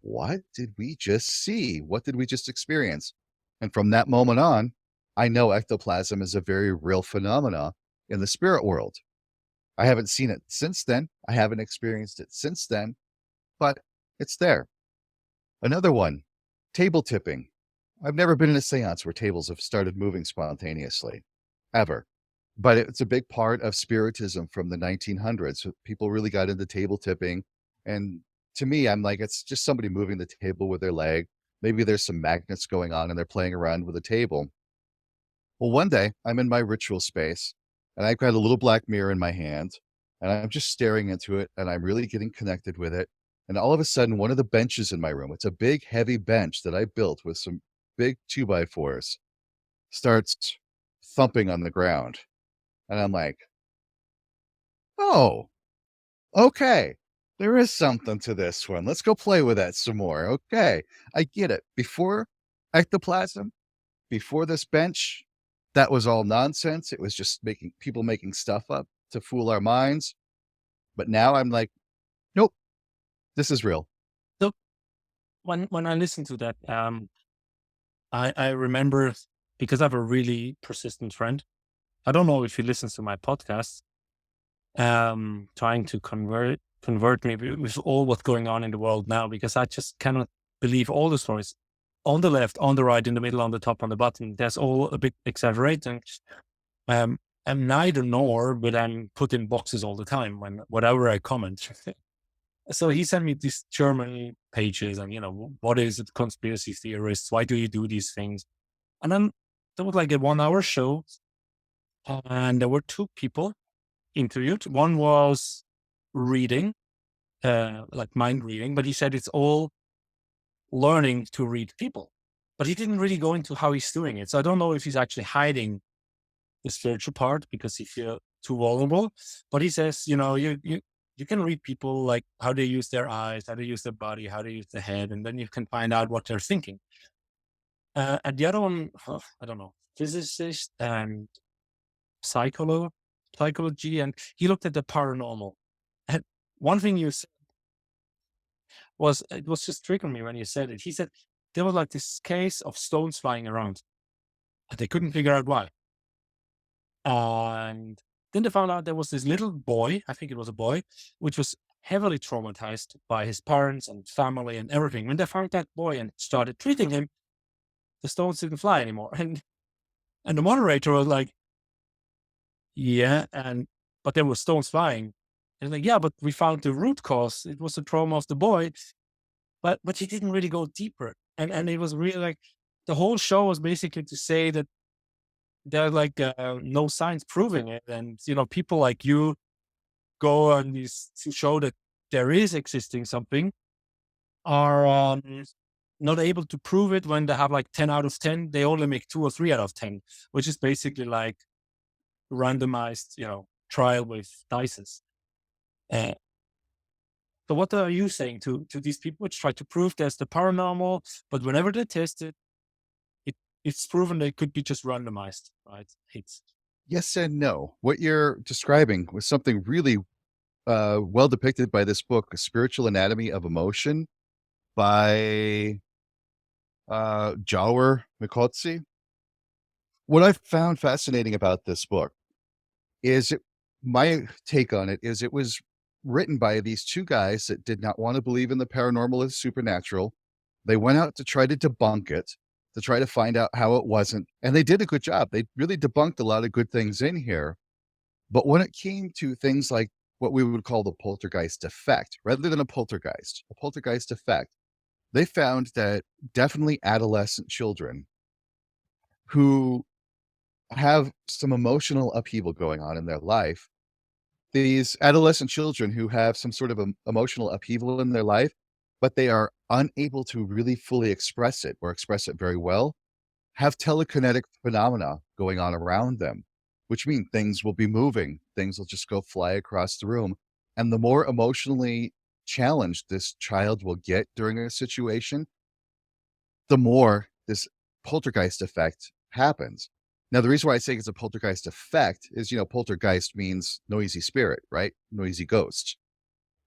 what did we just see? What did we just experience? And from that moment on, I know ectoplasm is a very real phenomena in the spirit world. I haven't seen it since then. I haven't experienced it since then, but it's there. Another one, table tipping. I've never been in a seance where tables have started moving spontaneously, ever. But it's a big part of spiritism from the 1900s. People really got into table tipping. And to me, I'm like, it's just somebody moving the table with their leg. Maybe there's some magnets going on and they're playing around with a table. Well, one day I'm in my ritual space and I've got a little black mirror in my hand and I'm just staring into it and I'm really getting connected with it. And all of a sudden, one of the benches in my room, it's a big, heavy bench that I built with some big 2x4s, starts thumping on the ground. And I'm like, oh, okay. There is something to this one. Let's go play with that some more. Okay. I get it. Before ectoplasm, before this bench, that was all nonsense. It was just making stuff up to fool our minds. But now I'm like, nope, this is real. So when I listen to that, I remember, because I have a really persistent friend. I don't know if he listens to my podcast, trying to convert me with all what's going on in the world now, because I just cannot believe all the stories on the left, on the right, in the middle, on the top, on the bottom. That's all a bit exaggerating. I'm neither nor, but I'm put in boxes all the time when whatever I comment. So he sent me these German pages and, what is it, conspiracy theorists? Why do you do these things? And then there was like a 1 hour show and there were two people interviewed. One was reading, like mind reading, but he said it's all learning to read people. But he didn't really go into how he's doing it. So I don't know if he's actually hiding the spiritual part because he feels too vulnerable. But he says, you can read people, like how they use their eyes, how they use their body, how they use their head, and then you can find out what they're thinking. And the other one, I don't know, physicist and psychology, and he looked at the paranormal. And one thing you said it was just triggering me when you said it. He said there was like this case of stones flying around, and they couldn't figure out why. And then they found out there was this little boy, I think it was a boy, which was heavily traumatized by his parents and family and everything. When they found that boy and started treating him, the stones didn't fly anymore. And the moderator was like, yeah, but there were stones flying. And like, yeah, but we found the root cause. It was the trauma of the boy. But he didn't really go deeper. And it was really like the whole show was basically to say that there are like no signs proving it. And, people like you go on these to show that there is existing something are not able to prove it when they have like 10 out of 10. They only make 2 or 3 out of 10, which is basically like randomized, trial with dices. So what are you saying to these people which try to prove there's the paranormal, but whenever they test it, it's proven they could be just randomized, right? Hits. Yes and no. What you're describing was something really well depicted by this book, A Spiritual Anatomy of Emotion by Jawar Mikotsi. What I found fascinating about this book is my take on it is it was written by these two guys that did not want to believe in the paranormal and supernatural. They went out to try to debunk it, to try to find out how it wasn't. And they did a good job. They really debunked a lot of good things in here. But when it came to things like what we would call the poltergeist effect, rather than a poltergeist effect, they found that definitely adolescent children who have some emotional upheaval going on in their life, these adolescent children who have some sort of emotional upheaval in their life, but they are unable to really fully express it or express it very well, have telekinetic phenomena going on around them, which mean things will be moving, things will just go fly across the room. And the more emotionally challenged this child will get during a situation, the more this poltergeist effect happens. Now, the reason why I say it's a poltergeist effect is, poltergeist means noisy spirit, right? Noisy ghost.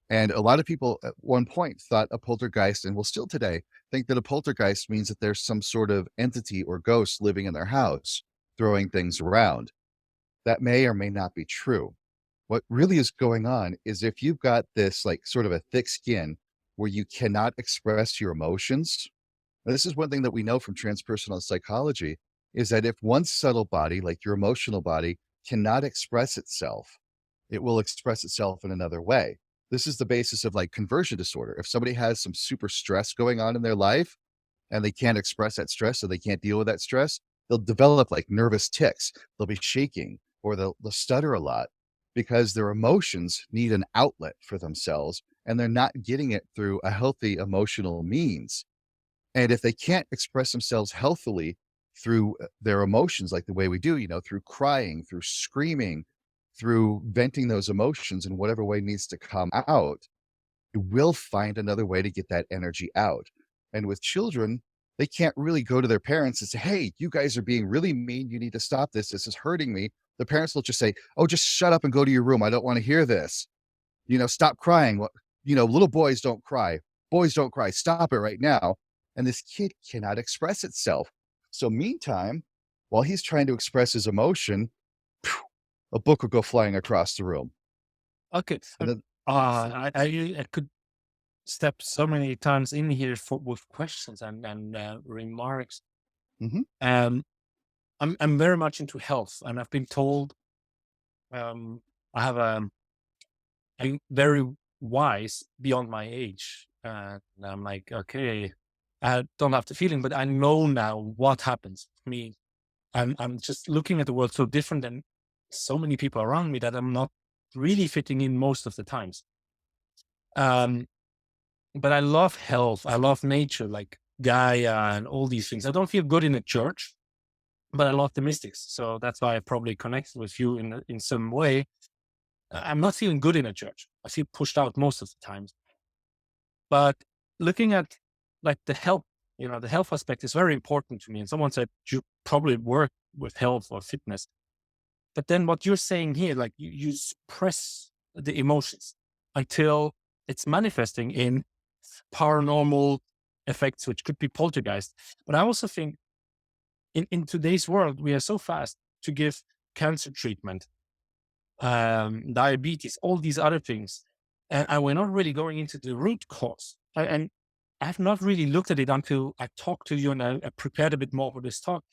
And a lot of people at one point thought a poltergeist, and will still today think that a poltergeist means that there's some sort of entity or ghost living in their house, throwing things around. That may or may not be true. What really is going on is if you've got this like sort of a thick skin where you cannot express your emotions. This is one thing that we know from transpersonal psychology is that if one subtle body, like your emotional body, cannot express itself, it will express itself in another way. This is the basis of like conversion disorder. If somebody has some super stress going on in their life and they can't express that stress, so they can't deal with that stress, they'll develop like nervous tics. They'll be shaking or they'll stutter a lot because their emotions need an outlet for themselves and they're not getting it through a healthy emotional means. And if they can't express themselves healthily through their emotions, like the way we do, through crying, through screaming, through venting those emotions in whatever way needs to come out, you will find another way to get that energy out. And with children, they can't really go to their parents and say, hey, you guys are being really mean. You need to stop this. This is hurting me. The parents will just say, oh, just shut up and go to your room. I don't want to hear this. Stop crying. Little boys don't cry. Boys don't cry. Stop it right now. And this kid cannot express itself. So meantime, while he's trying to express his emotion, a book will go flying across the room. Okay. And then, I could step so many times in here with questions and remarks. mhm, Um, I'm very much into health, and I've been told I have I'm very wise beyond my age, and I'm like, okay, I don't have the feeling, but I know now what happens to me. I'm just looking at the world so different than so many people around me that I'm not really fitting in most of the times. Um, but I love health. I love nature, like Gaia and all these things. I don't feel good in a church, but I love the mystics. So that's why I probably connected with you in some way. I'm not feeling good in a church. I feel pushed out most of the times. But looking at like the health aspect is very important to me. And someone said you probably work with health or fitness. But then what you're saying here, like you suppress the emotions until it's manifesting in paranormal effects, which could be poltergeist. But I also think in today's world, we are so fast to give cancer treatment, diabetes, all these other things. And we're not really going into the root cause. And I've not really looked at it until I talked to you and I prepared a bit more for this talk,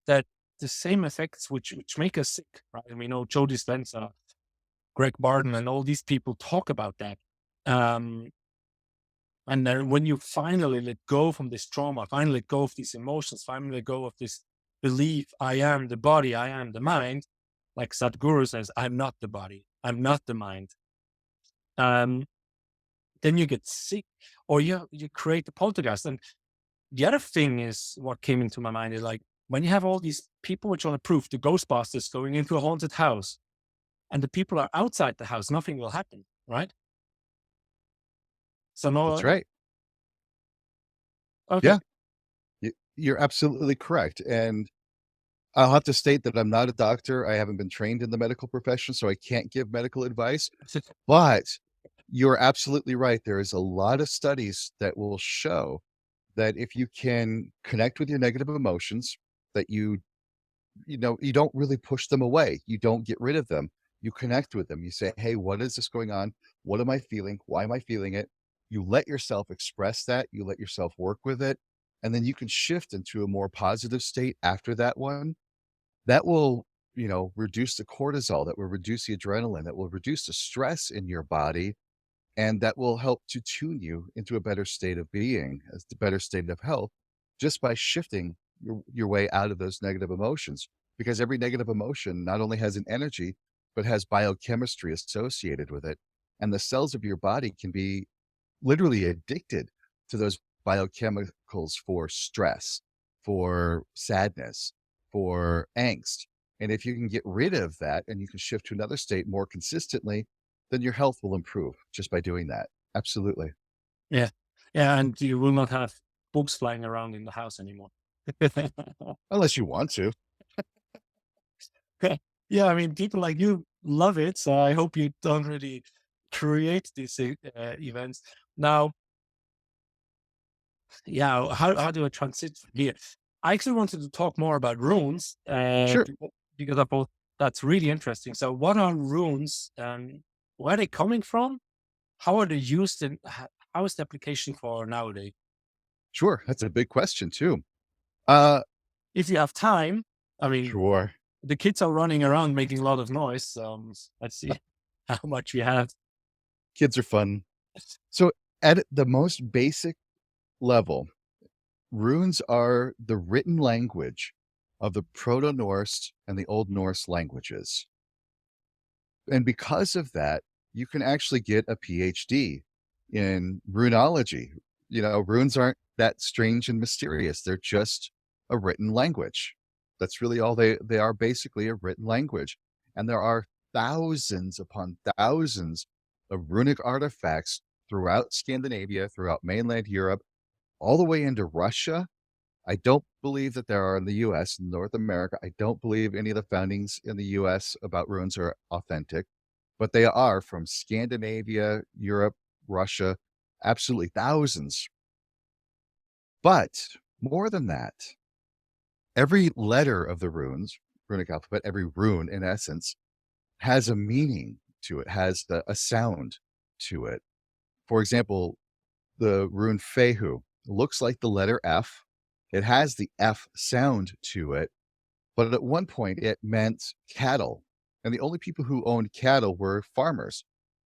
that the same effects which make us sick, right? And we know Joe Dispenza, Greg Barton, and all these people talk about that. And then when you finally let go from this trauma, finally let go of these emotions, finally let go of this belief, I am the body, I am the mind, like Sadhguru says, I'm not the body, I'm not the mind. Then you get sick or you create a poltergeist. And the other thing is what came into my mind is like, when you have all these people which want to prove the Ghostbusters going into a haunted house and the people are outside the house, nothing will happen, right? So that's no, right. okay. Yeah, you're absolutely correct. And I'll have to state that I'm not a doctor. I haven't been trained in the medical profession, so I can't give medical advice. But you're absolutely right. There is a lot of studies that will show that if you can connect with your negative emotions, that you don't really push them away. You don't get rid of them. You connect with them. You say, "Hey, what is this going on? What am I feeling? Why am I feeling it?" You let yourself express that. You let yourself work with it, and then you can shift into a more positive state after that one. That will, reduce the cortisol, that will reduce the adrenaline, that will reduce the stress in your body, and that will help to tune you into a better state of being, as the better state of health, just by shifting your way out of those negative emotions. Because every negative emotion not only has an energy, but has biochemistry associated with it. And the cells of your body can be literally addicted to those biochemicals for stress, for sadness, for angst. And if you can get rid of that and you can shift to another state more consistently, then your health will improve just by doing that. Absolutely. Yeah. Yeah. And you will not have books flying around in the house anymore. Unless you want to. Yeah. I mean, people like you love it. So I hope you don't really create these events. Now, yeah, how do I transit from here? I actually wanted to talk more about runes, Sure. because I thought that's really interesting. So, what are runes, and where are they coming from? How are they used, and how is the application for nowadays? Sure. That's a big question too. Uh, If you have time, I mean, sure. the kids are running around making a lot of noise. Let's see how much we have. Kids are fun. So at the most basic level, runes are the written language of the Proto-Norse and the Old Norse languages. And because of that, you can actually get a PhD in runology. Runes aren't that strange and mysterious. They're just a written language. That's really all they are, basically a written language. And there are thousands upon thousands of runic artifacts throughout Scandinavia, throughout mainland Europe, all the way into Russia. I don't believe that there are in the US, North America. I don't believe any of the foundings in the US about runes are authentic, but they are from Scandinavia, Europe, Russia, absolutely thousands. But more than that, every letter of the runes, runic alphabet, every rune in essence, has a meaning to it, has a sound to it. For example, the rune Fehu looks like the letter F. It has the F sound to it, but at one point it meant cattle. And the only people who owned cattle were farmers.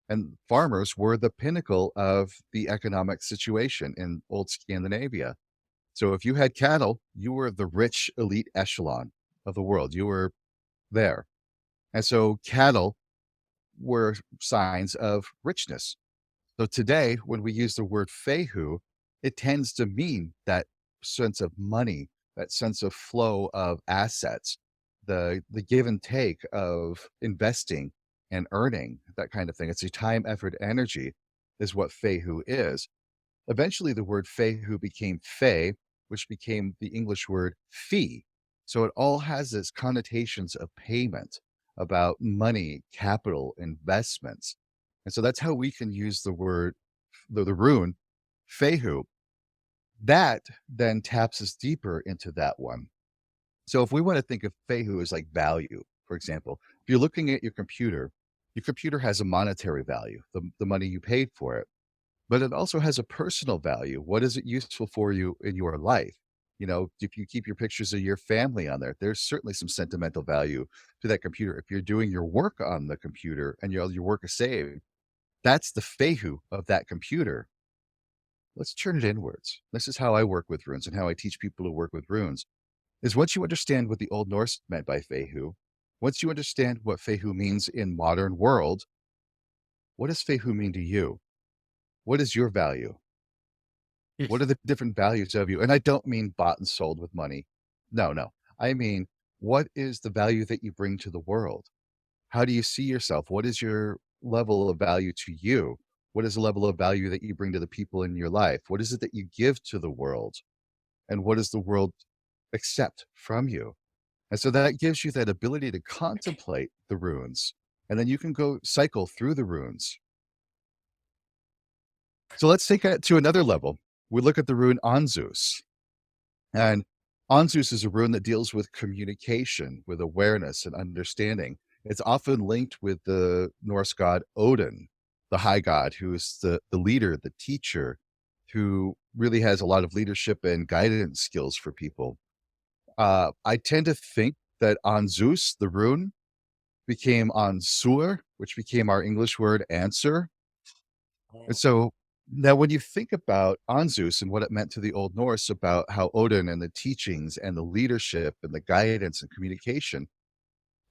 And farmers were the pinnacle of the economic situation in old Scandinavia. So if you had cattle, you were the rich elite echelon of the world. You were there. And so cattle were signs of richness. So today, when we use the word fehu, it tends to mean that sense of money, that sense of flow of assets, the give and take of investing and earning, that kind of thing. It's a time, effort, energy is what fehu is. Eventually, the word fehu became fe, which became the English word fee. So it all has this connotations of payment, about money, capital, investments. And so that's how we can use the word, the rune, fehu. That then taps us deeper into that one. So if we want to think of fehu as like value, for example, if you're looking at your computer has a monetary value, the money you paid for it, but it also has a personal value. What is it useful for you in your life? If you keep your pictures of your family on there, there's certainly some sentimental value to that computer. If you're doing your work on the computer and your work is saved, that's the fehu of that computer. Let's turn it inwards. This is how I work with runes and how I teach people to work with runes. Is once you understand what the Old Norse meant by fehu, once you understand what fehu means in modern world, what does fehu mean to you? What is your value? What are the different values of you? And I don't mean bought and sold with money. No, no. I mean, what is the value that you bring to the world? How do you see yourself? What is your level of value to you? What is the level of value that you bring to the people in your life? What is it that you give to the world? And what does the world accept from you? And so that gives you that ability to contemplate the runes. And then you can go cycle through the runes. So let's take it to another level. We look at the rune Anzus. And Anzus is a rune that deals with communication, with awareness and understanding. It's often linked with the Norse god Odin, the high god, who is the leader, the teacher, who really has a lot of leadership and guidance skills for people. I tend to think that Anzus, the rune, became Ansur, which became our English word answer. And so now when you think about Anzus and what it meant to the Old Norse about how Odin and the teachings and the leadership and the guidance and communication,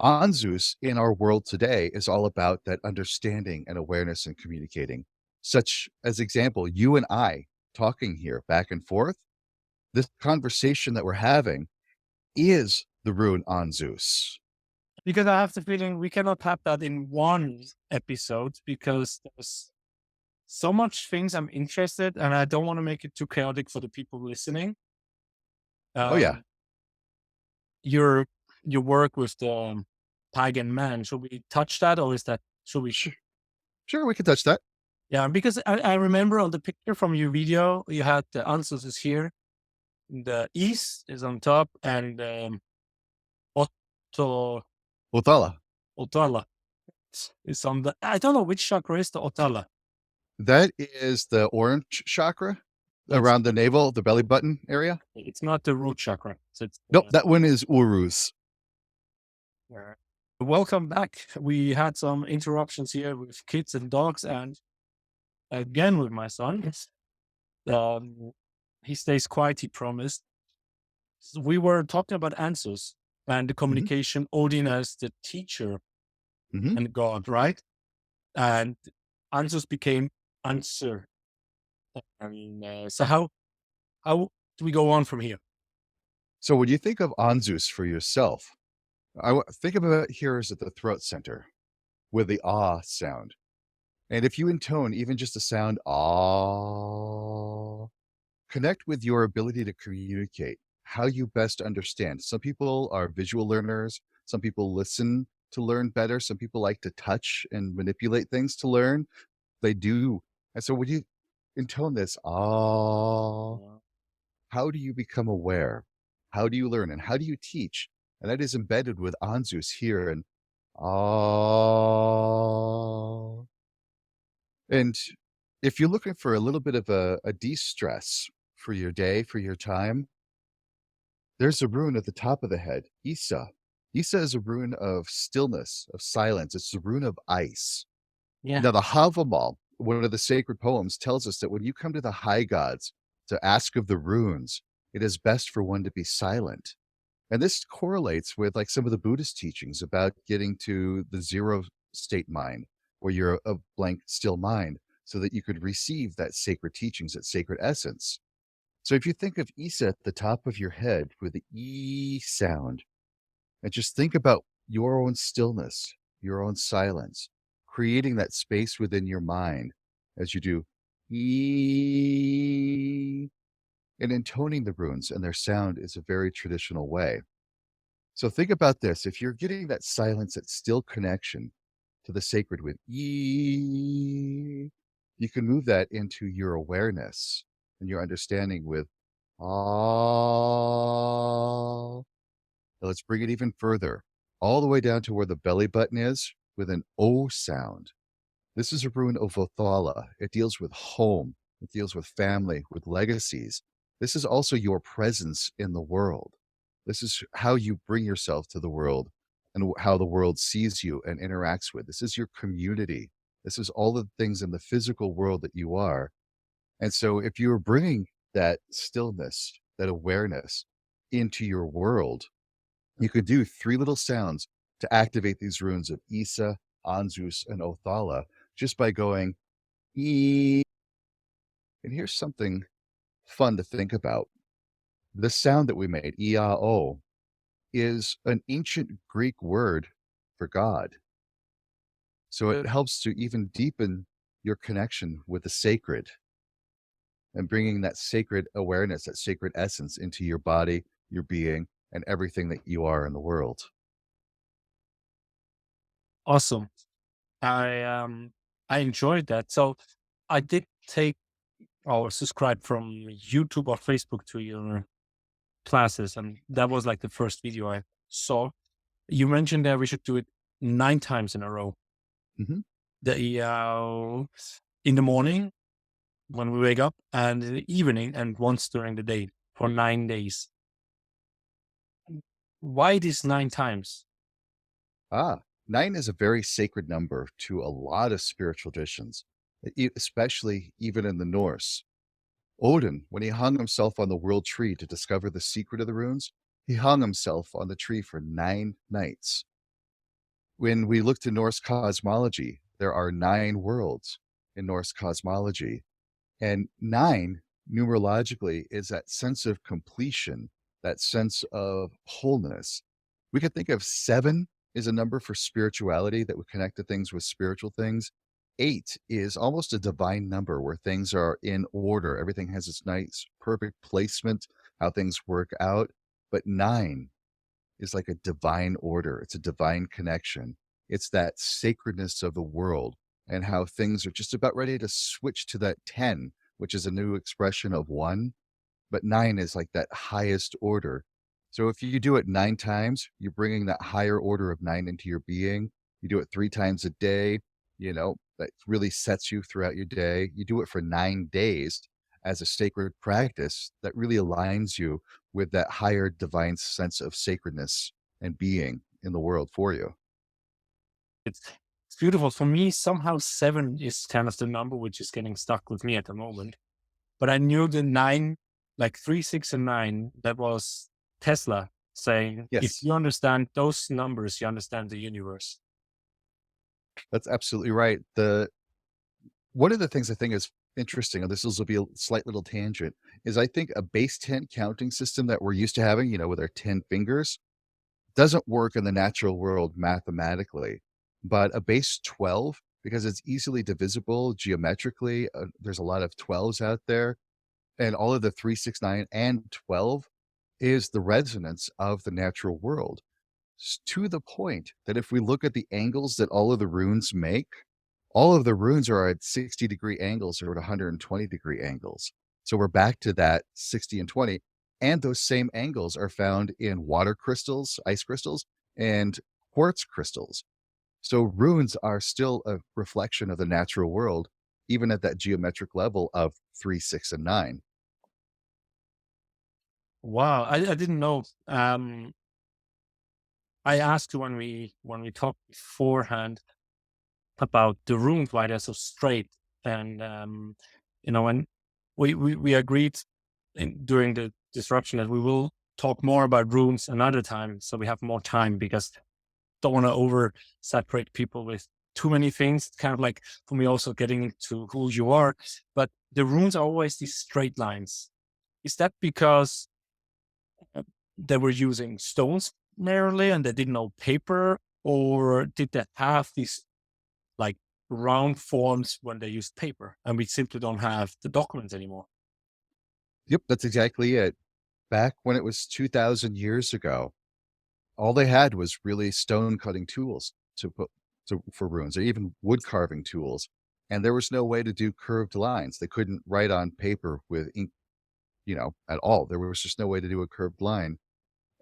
Anzus in our world today is all about that understanding and awareness and communicating. Such as example, you and I talking here back and forth, this conversation that we're having is the rune Anzus. Because I have the feeling we cannot have that in one episode because there's so much things I'm interested, and I don't want to make it too chaotic for the people listening. Oh yeah. Your work with the pagan man, should we touch that, or should we? Sure, we can touch that. Yeah, because I remember on the picture from your video, you had the Ansus is here, the east is on top, and Otto Othala. Otala is on the. I don't know which chakra is the Otala. That is the orange chakra That's- around the navel, the belly button area. It's not the root chakra. So it's, Nope, that one is Uruz. Welcome back. We had some interruptions here with kids and dogs, and again with my son. He stays quiet, he promised. So we were talking about answers and the communication, Odin as the teacher and God, right? And answers became answer. And so how do we go on from here? So when you think of Anzus for yourself, think about it here as at the throat center with the ah sound. And if you intone even just the sound ah, connect with your ability to communicate, how you best understand. Some people are visual learners. Some people listen to learn better. Some people like to touch and manipulate things to learn. They do. And so when you intone this ah, how do you become aware? How do you learn? And how do you teach? And that is embedded with Anzus here and ah. And if you're looking for a little bit of a de-stress for your day, for your time, there's a rune at the top of the head, Isa. Isa is a rune of stillness, of silence. It's the rune of ice. Yeah. Now, the Havamal, one of the sacred poems, tells us that when you come to the high gods to ask of the runes, it is best for one to be silent. And this correlates with like some of the Buddhist teachings about getting to the zero state mind, where you're a blank, still mind, so that you could receive that sacred teachings, that sacred essence. So if you think of Isa at the top of your head with the E sound, and just think about your own stillness, your own silence, creating that space within your mind as you do E, and intoning the runes and their sound is a very traditional way. So think about this. If you're getting that silence, that still connection to the sacred with E, you can move that into your awareness and your understanding with Ah. Now let's bring it even further, all the way down to where the belly button is with an O sound. This is a rune of Othala. It deals with home. It deals with family, with legacies. This is also your presence in the world. This is how you bring yourself to the world and how the world sees you and interacts with. This is your community. This is all the things in the physical world that you are. And so if you're bringing that stillness, that awareness into your world, you could do 3 little sounds to activate these runes of Isa, Anzus, and Othala just by going E. And here's something fun to think about. The sound that we made, E-A-O, is an ancient Greek word for God. So it helps to even deepen your connection with the sacred and bringing that sacred awareness, that sacred essence into your body, your being, and everything that you are in the world. Awesome. I enjoyed that. So I did take or subscribe from YouTube or Facebook to your classes, and that was like the first video I saw. You mentioned that we should do it 9 times in a row. Mhm. The in the morning when we wake up, and in the evening, and once during the day for 9 days. Why these 9 times? Ah, 9 is a very sacred number to a lot of spiritual traditions, especially even in the Norse. Odin, when he hung himself on the world tree to discover the secret of the runes, he hung himself on the tree for 9 nights. When we look to Norse cosmology, there are 9 worlds in Norse cosmology. And 9, numerologically, is that sense of completion, that sense of wholeness. We could think of 7 is a number for spirituality that would connect to things with spiritual things. 8 is almost a divine number where things are in order. Everything has its nice, perfect placement, how things work out. But 9 is like a divine order. It's a divine connection. It's that sacredness of the world and how things are just about ready to switch to that 10, which is a new expression of 1. But 9 is like that highest order. So if you do it 9 times, you're bringing that higher order of 9 into your being. You do it 3 times a day, that really sets you throughout your day. You do it for 9 days as a sacred practice that really aligns you with that higher divine sense of sacredness and being in the world for you. It's it's beautiful. For me, somehow 7 is kind of the number which is getting stuck with me at the moment. But I knew the 9, like 3, 6, and 9, that was Tesla saying, if Yes, you understand those numbers, you understand the universe. that's absolutely right. The One of the things I think is interesting, and this will be a slight little tangent, is I think a base 10 counting system that we're used to having, with our 10 fingers, doesn't work in the natural world mathematically. But a base 12, because it's easily divisible geometrically, there's a lot of 12s out there, and all of the 3, 6, 9, and 12 is the resonance of the natural world. To the point that if we look at the angles that all of the runes make, all of the runes are at 60-degree angles or at 120-degree angles. So we're back to that 60 and 20. And those same angles are found in water crystals, ice crystals, and quartz crystals. So runes are still a reflection of the natural world, even at that geometric level of 3, 6, and 9. Wow, I didn't know. I asked you when we talked beforehand about the runes, why they're so straight, and and we agreed during the disruption that we will talk more about runes another time, so we have more time, because don't want to over saturate people with too many things. It's kind of like for me also getting into who you are, but the runes are always these straight lines. Is that because uh, they were using stones primarily and they didn't know paper, or did they have these like round forms when they used paper and we simply don't have the documents anymore? Yep, that's exactly it. Back when it was 2,000 years ago, all they had was really stone cutting tools for runes, or even wood carving tools. And there was no way to do curved lines. They couldn't write on paper with ink, at all. There was just no way to do a curved line.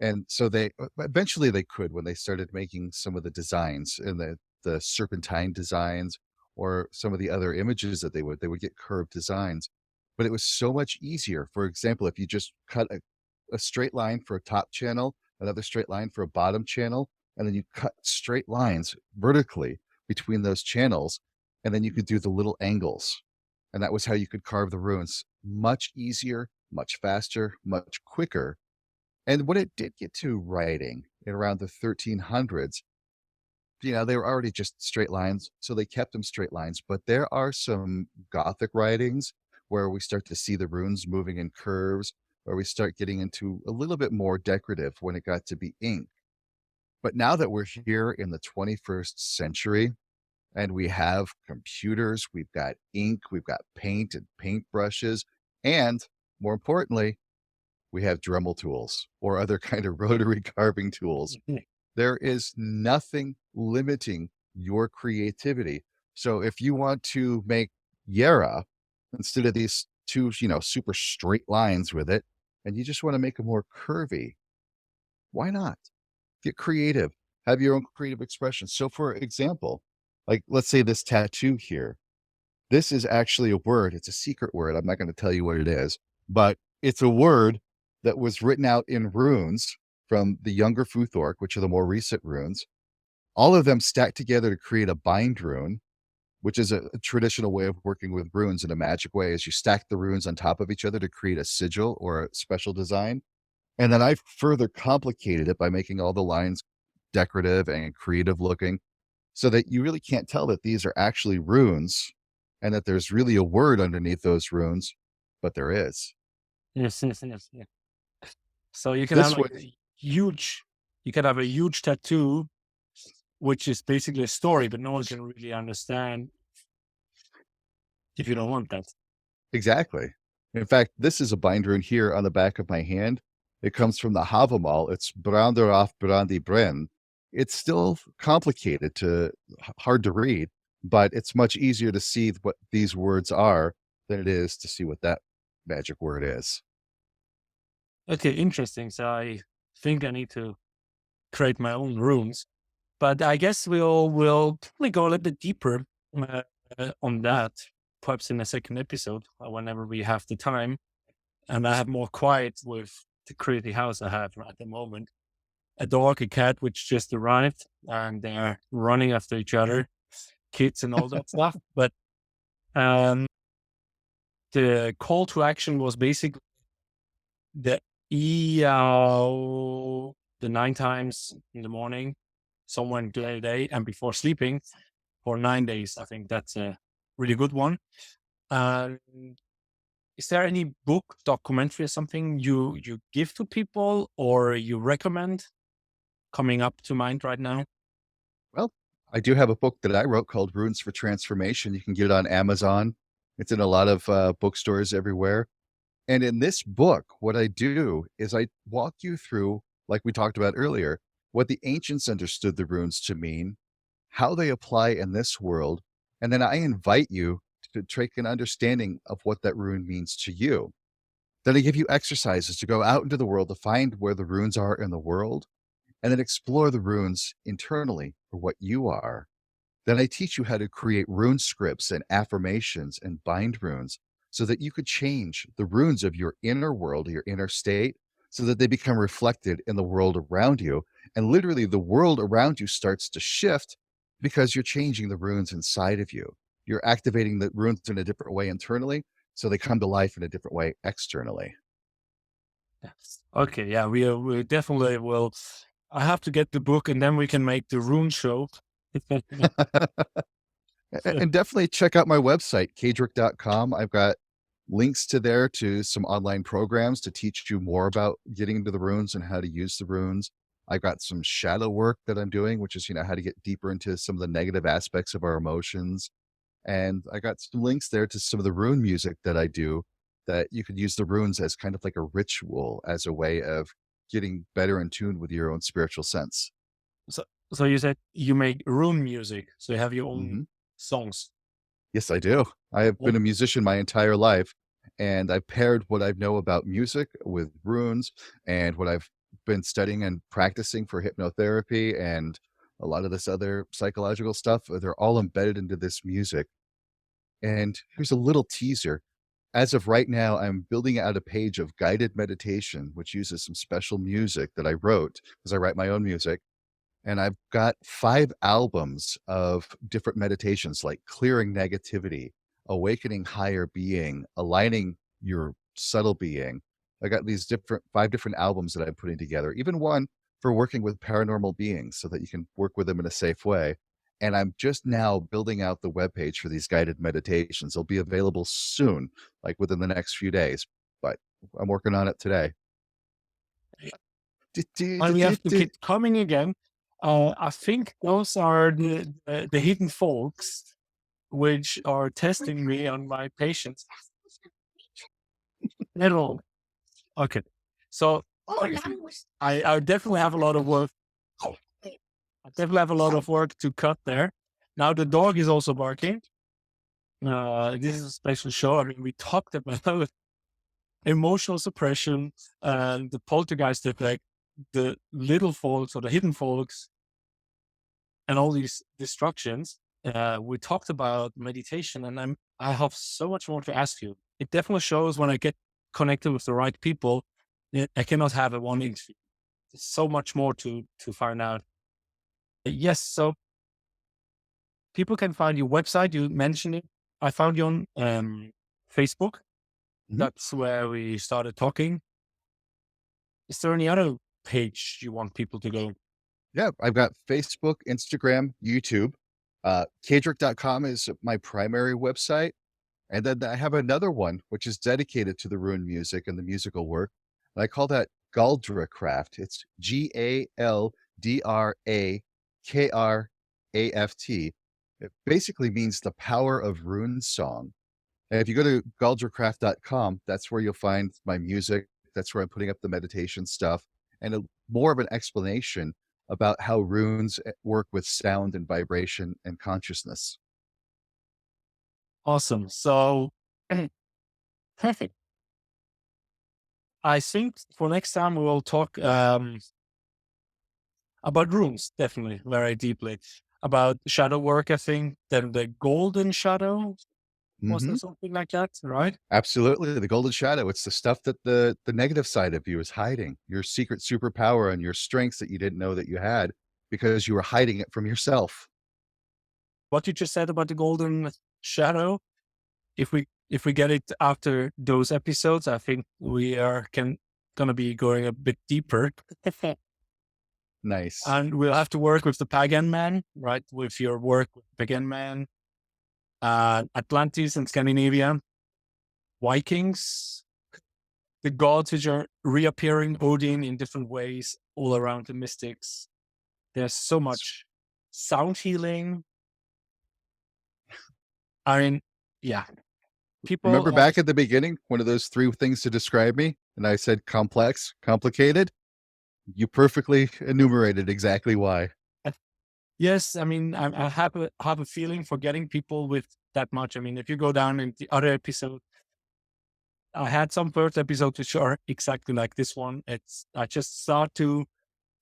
And so they eventually they could when they started making some of the designs and the serpentine designs or some of the other images that they would get curved designs. But it was so much easier. For example, if you just cut a straight line for a top channel, another straight line for a bottom channel, and then you cut straight lines vertically between those channels, and then you could do the little angles. And that was how you could carve the runes. Much easier, much faster, much quicker. And when it did get to writing in around the 1300s, they were already just straight lines, so they kept them straight lines. But there are some Gothic writings where we start to see the runes moving in curves, where we start getting into a little bit more decorative when it got to be ink. But now that we're here in the 21st century and we have computers, we've got ink, we've got paint and paintbrushes, and more importantly, we have Dremel tools or other kind of rotary carving tools. There is nothing limiting your creativity. So if you want to make Yara instead of these two, super straight lines with it, and you just want to make them more curvy, why not? Get creative, have your own creative expression. So for example, like let's say this tattoo here, this is actually a word. It's a secret word. I'm not going to tell you what it is, but it's a word that was written out in runes from the younger Futhorc, which are the more recent runes. All of them stacked together to create a bind rune, which is a traditional way of working with runes in a magic way, is you stack the runes on top of each other to create a sigil or a special design. And then I further complicated it by making all the lines decorative and creative looking so that you really can't tell that these are actually runes and that there's really a word underneath those runes, but there is. Yes, yes, yes, yeah. So you can This have way, a huge tattoo, which is basically a story, but no one can really understand if you don't want that. exactly. In fact, this is a bind rune here on the back of my hand. It comes from the Havamal. It's Brander af Brandi Bren. It's still complicated hard to read, but it's much easier to see what these words are than it is to see what that magic word is. Okay, interesting. So I think I need to create my own runes, but I guess we'll probably go a little bit deeper uh, on that, perhaps in a second episode, whenever we have the time, and I have more quiet with the crazy house I have at the moment. A dog, a cat, which just arrived, and they're running after each other, kids and all that stuff. But um, the call to action was basically the the 9 times in the morning, somewhere in the day, and before sleeping for 9 days. I think that's a really good one. Is there any book, documentary, or something you give to people or you recommend coming up to mind right now? Well, I do have a book that I wrote called Runes for Transformation. You can get it on Amazon. It's in a lot of bookstores everywhere. And in this book, what I do is I walk you through, like we talked about earlier, what the ancients understood the runes to mean, how they apply in this world, and then I invite you to take an understanding of what that rune means to you. Then I give you exercises to go out into the world to find where the runes are in the world, and then explore the runes internally for what you are. Then I teach you how to create rune scripts and affirmations and bind runes so that you could change the runes of your inner world, your inner state, so that they become reflected in the world around you. And literally, the world around you starts to shift because you're changing the runes inside of you. You're activating the runes in a different way internally, so they come to life in a different way externally. Yes. Okay, yeah, we definitely will. I have to get the book, and then we can make the rune show. And definitely check out my website, kaedrich.com. I've got links to there to some online programs to teach you more about getting into the runes and how to use the runes. I've got some shadow work that I'm doing, which is, how to get deeper into some of the negative aspects of our emotions. And I got some links there to some of the rune music that I do that you could use the runes as kind of like a ritual, as a way of getting better in tune with your own spiritual sense. So, so you said you make rune music, so you have your own Hmm. songs. Yes, I do. I have What? been a musician my entire life, and I've paired what I know about music with runes and what I've been studying and practicing for hypnotherapy and a lot of this other psychological stuff. They're all embedded into this music. And here's a little teaser. As of right now, I'm building out a page of guided meditation, which uses some special music that I wrote because I write my own music. And I've got 5 albums of different meditations like clearing negativity, awakening higher being, aligning your subtle being. I got these 5 different albums that I'm putting together, even one for working with paranormal beings so that you can work with them in a safe way. And I'm just now building out the webpage for these guided meditations. They'll be available soon, like within the next few days, but I'm working on it today. And we have to keep coming again. I think those are the hidden folks which are testing me on my patience. Little. Okay. So I definitely have a lot of work. I definitely have a lot of work to cut there. Now the dog is also barking. This is a special show. I mean, we talked about emotional suppression and the poltergeist effect, the little folks or the hidden folks, and all these destructions. We talked about meditation, and I have so much more to ask you. It definitely shows when I get connected with the right people, I cannot have a one interview. There's so much more to find out. Yes, so people can find your website. You mentioned it. I found you on Facebook. Mhm. That's where we started talking. Is there any other page you want people to go? Yeah, I've got Facebook, Instagram, YouTube. Kaedrich.com is my primary website. And then I have another one, which is dedicated to the Rune music and the musical work. And I call that Galdracraft. It's Galdrakraft. It basically means the power of Rune song. And if you go to galdracraft.com, that's where you'll find my music. That's where I'm putting up the meditation stuff and more of an explanation about how runes work with sound and vibration and consciousness. Awesome. So, perfect. I think for next time we will talk about runes, definitely very deeply. About shadow work, I think. Then the golden shadow, was there Hmm. something like that, right? Absolutely. The golden shadow. It's the stuff that the negative side of you is hiding, your secret superpower and your strengths that you didn't know that you had because you were hiding it from yourself. What you just said about the golden shadow, if we get it after those episodes, I think we are gonna be going a bit deeper. Nice. And we'll have to work with the pagan man, right? With your work with pagan man, Atlantis and Scandinavia, Vikings, the gods which are reappearing, Odin in different ways all around the mystics. There's so much sound healing. I mean, yeah, people Remember have, back at the beginning, one of those three things to describe me? And I said complex, complicated. You perfectly enumerated exactly why. yes, I mean, I have a feeling for getting people with that much. I mean, if you go down in the other episode, I had some first episodes which are exactly like this one. I just start to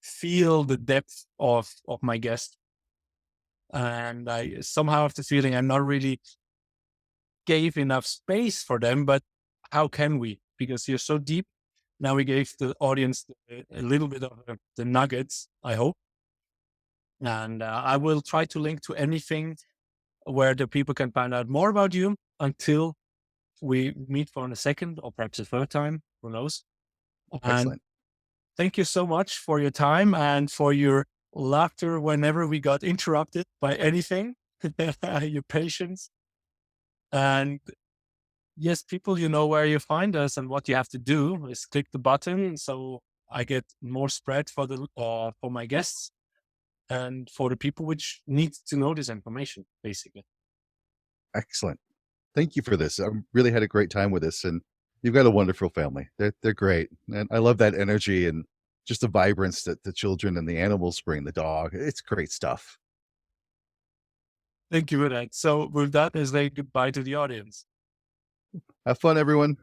feel the depth of my guest, and I somehow have the feeling I'm not really gave enough space for them. But how can we? Because you're so deep. Now we gave the audience a little bit of the nuggets, I hope, and I will try to link to anything where the people can find out more about you until we meet for a second or perhaps a third time. Who knows? And Excellent. thank you so much for your time and for your laughter whenever we got interrupted by anything, your patience. And yes, people, you know where you find us, and what you have to do is click the button so I get more spread for the for my guests and for the people which need to know this information, basically. Excellent. Thank you for this. I really had a great time with this, and you've got a wonderful family. They're great, and I love that energy and just the vibrance that the children and the animals bring. The dog, it's great stuff. Thank you for that. So with that, I say goodbye to the audience. Have fun, everyone.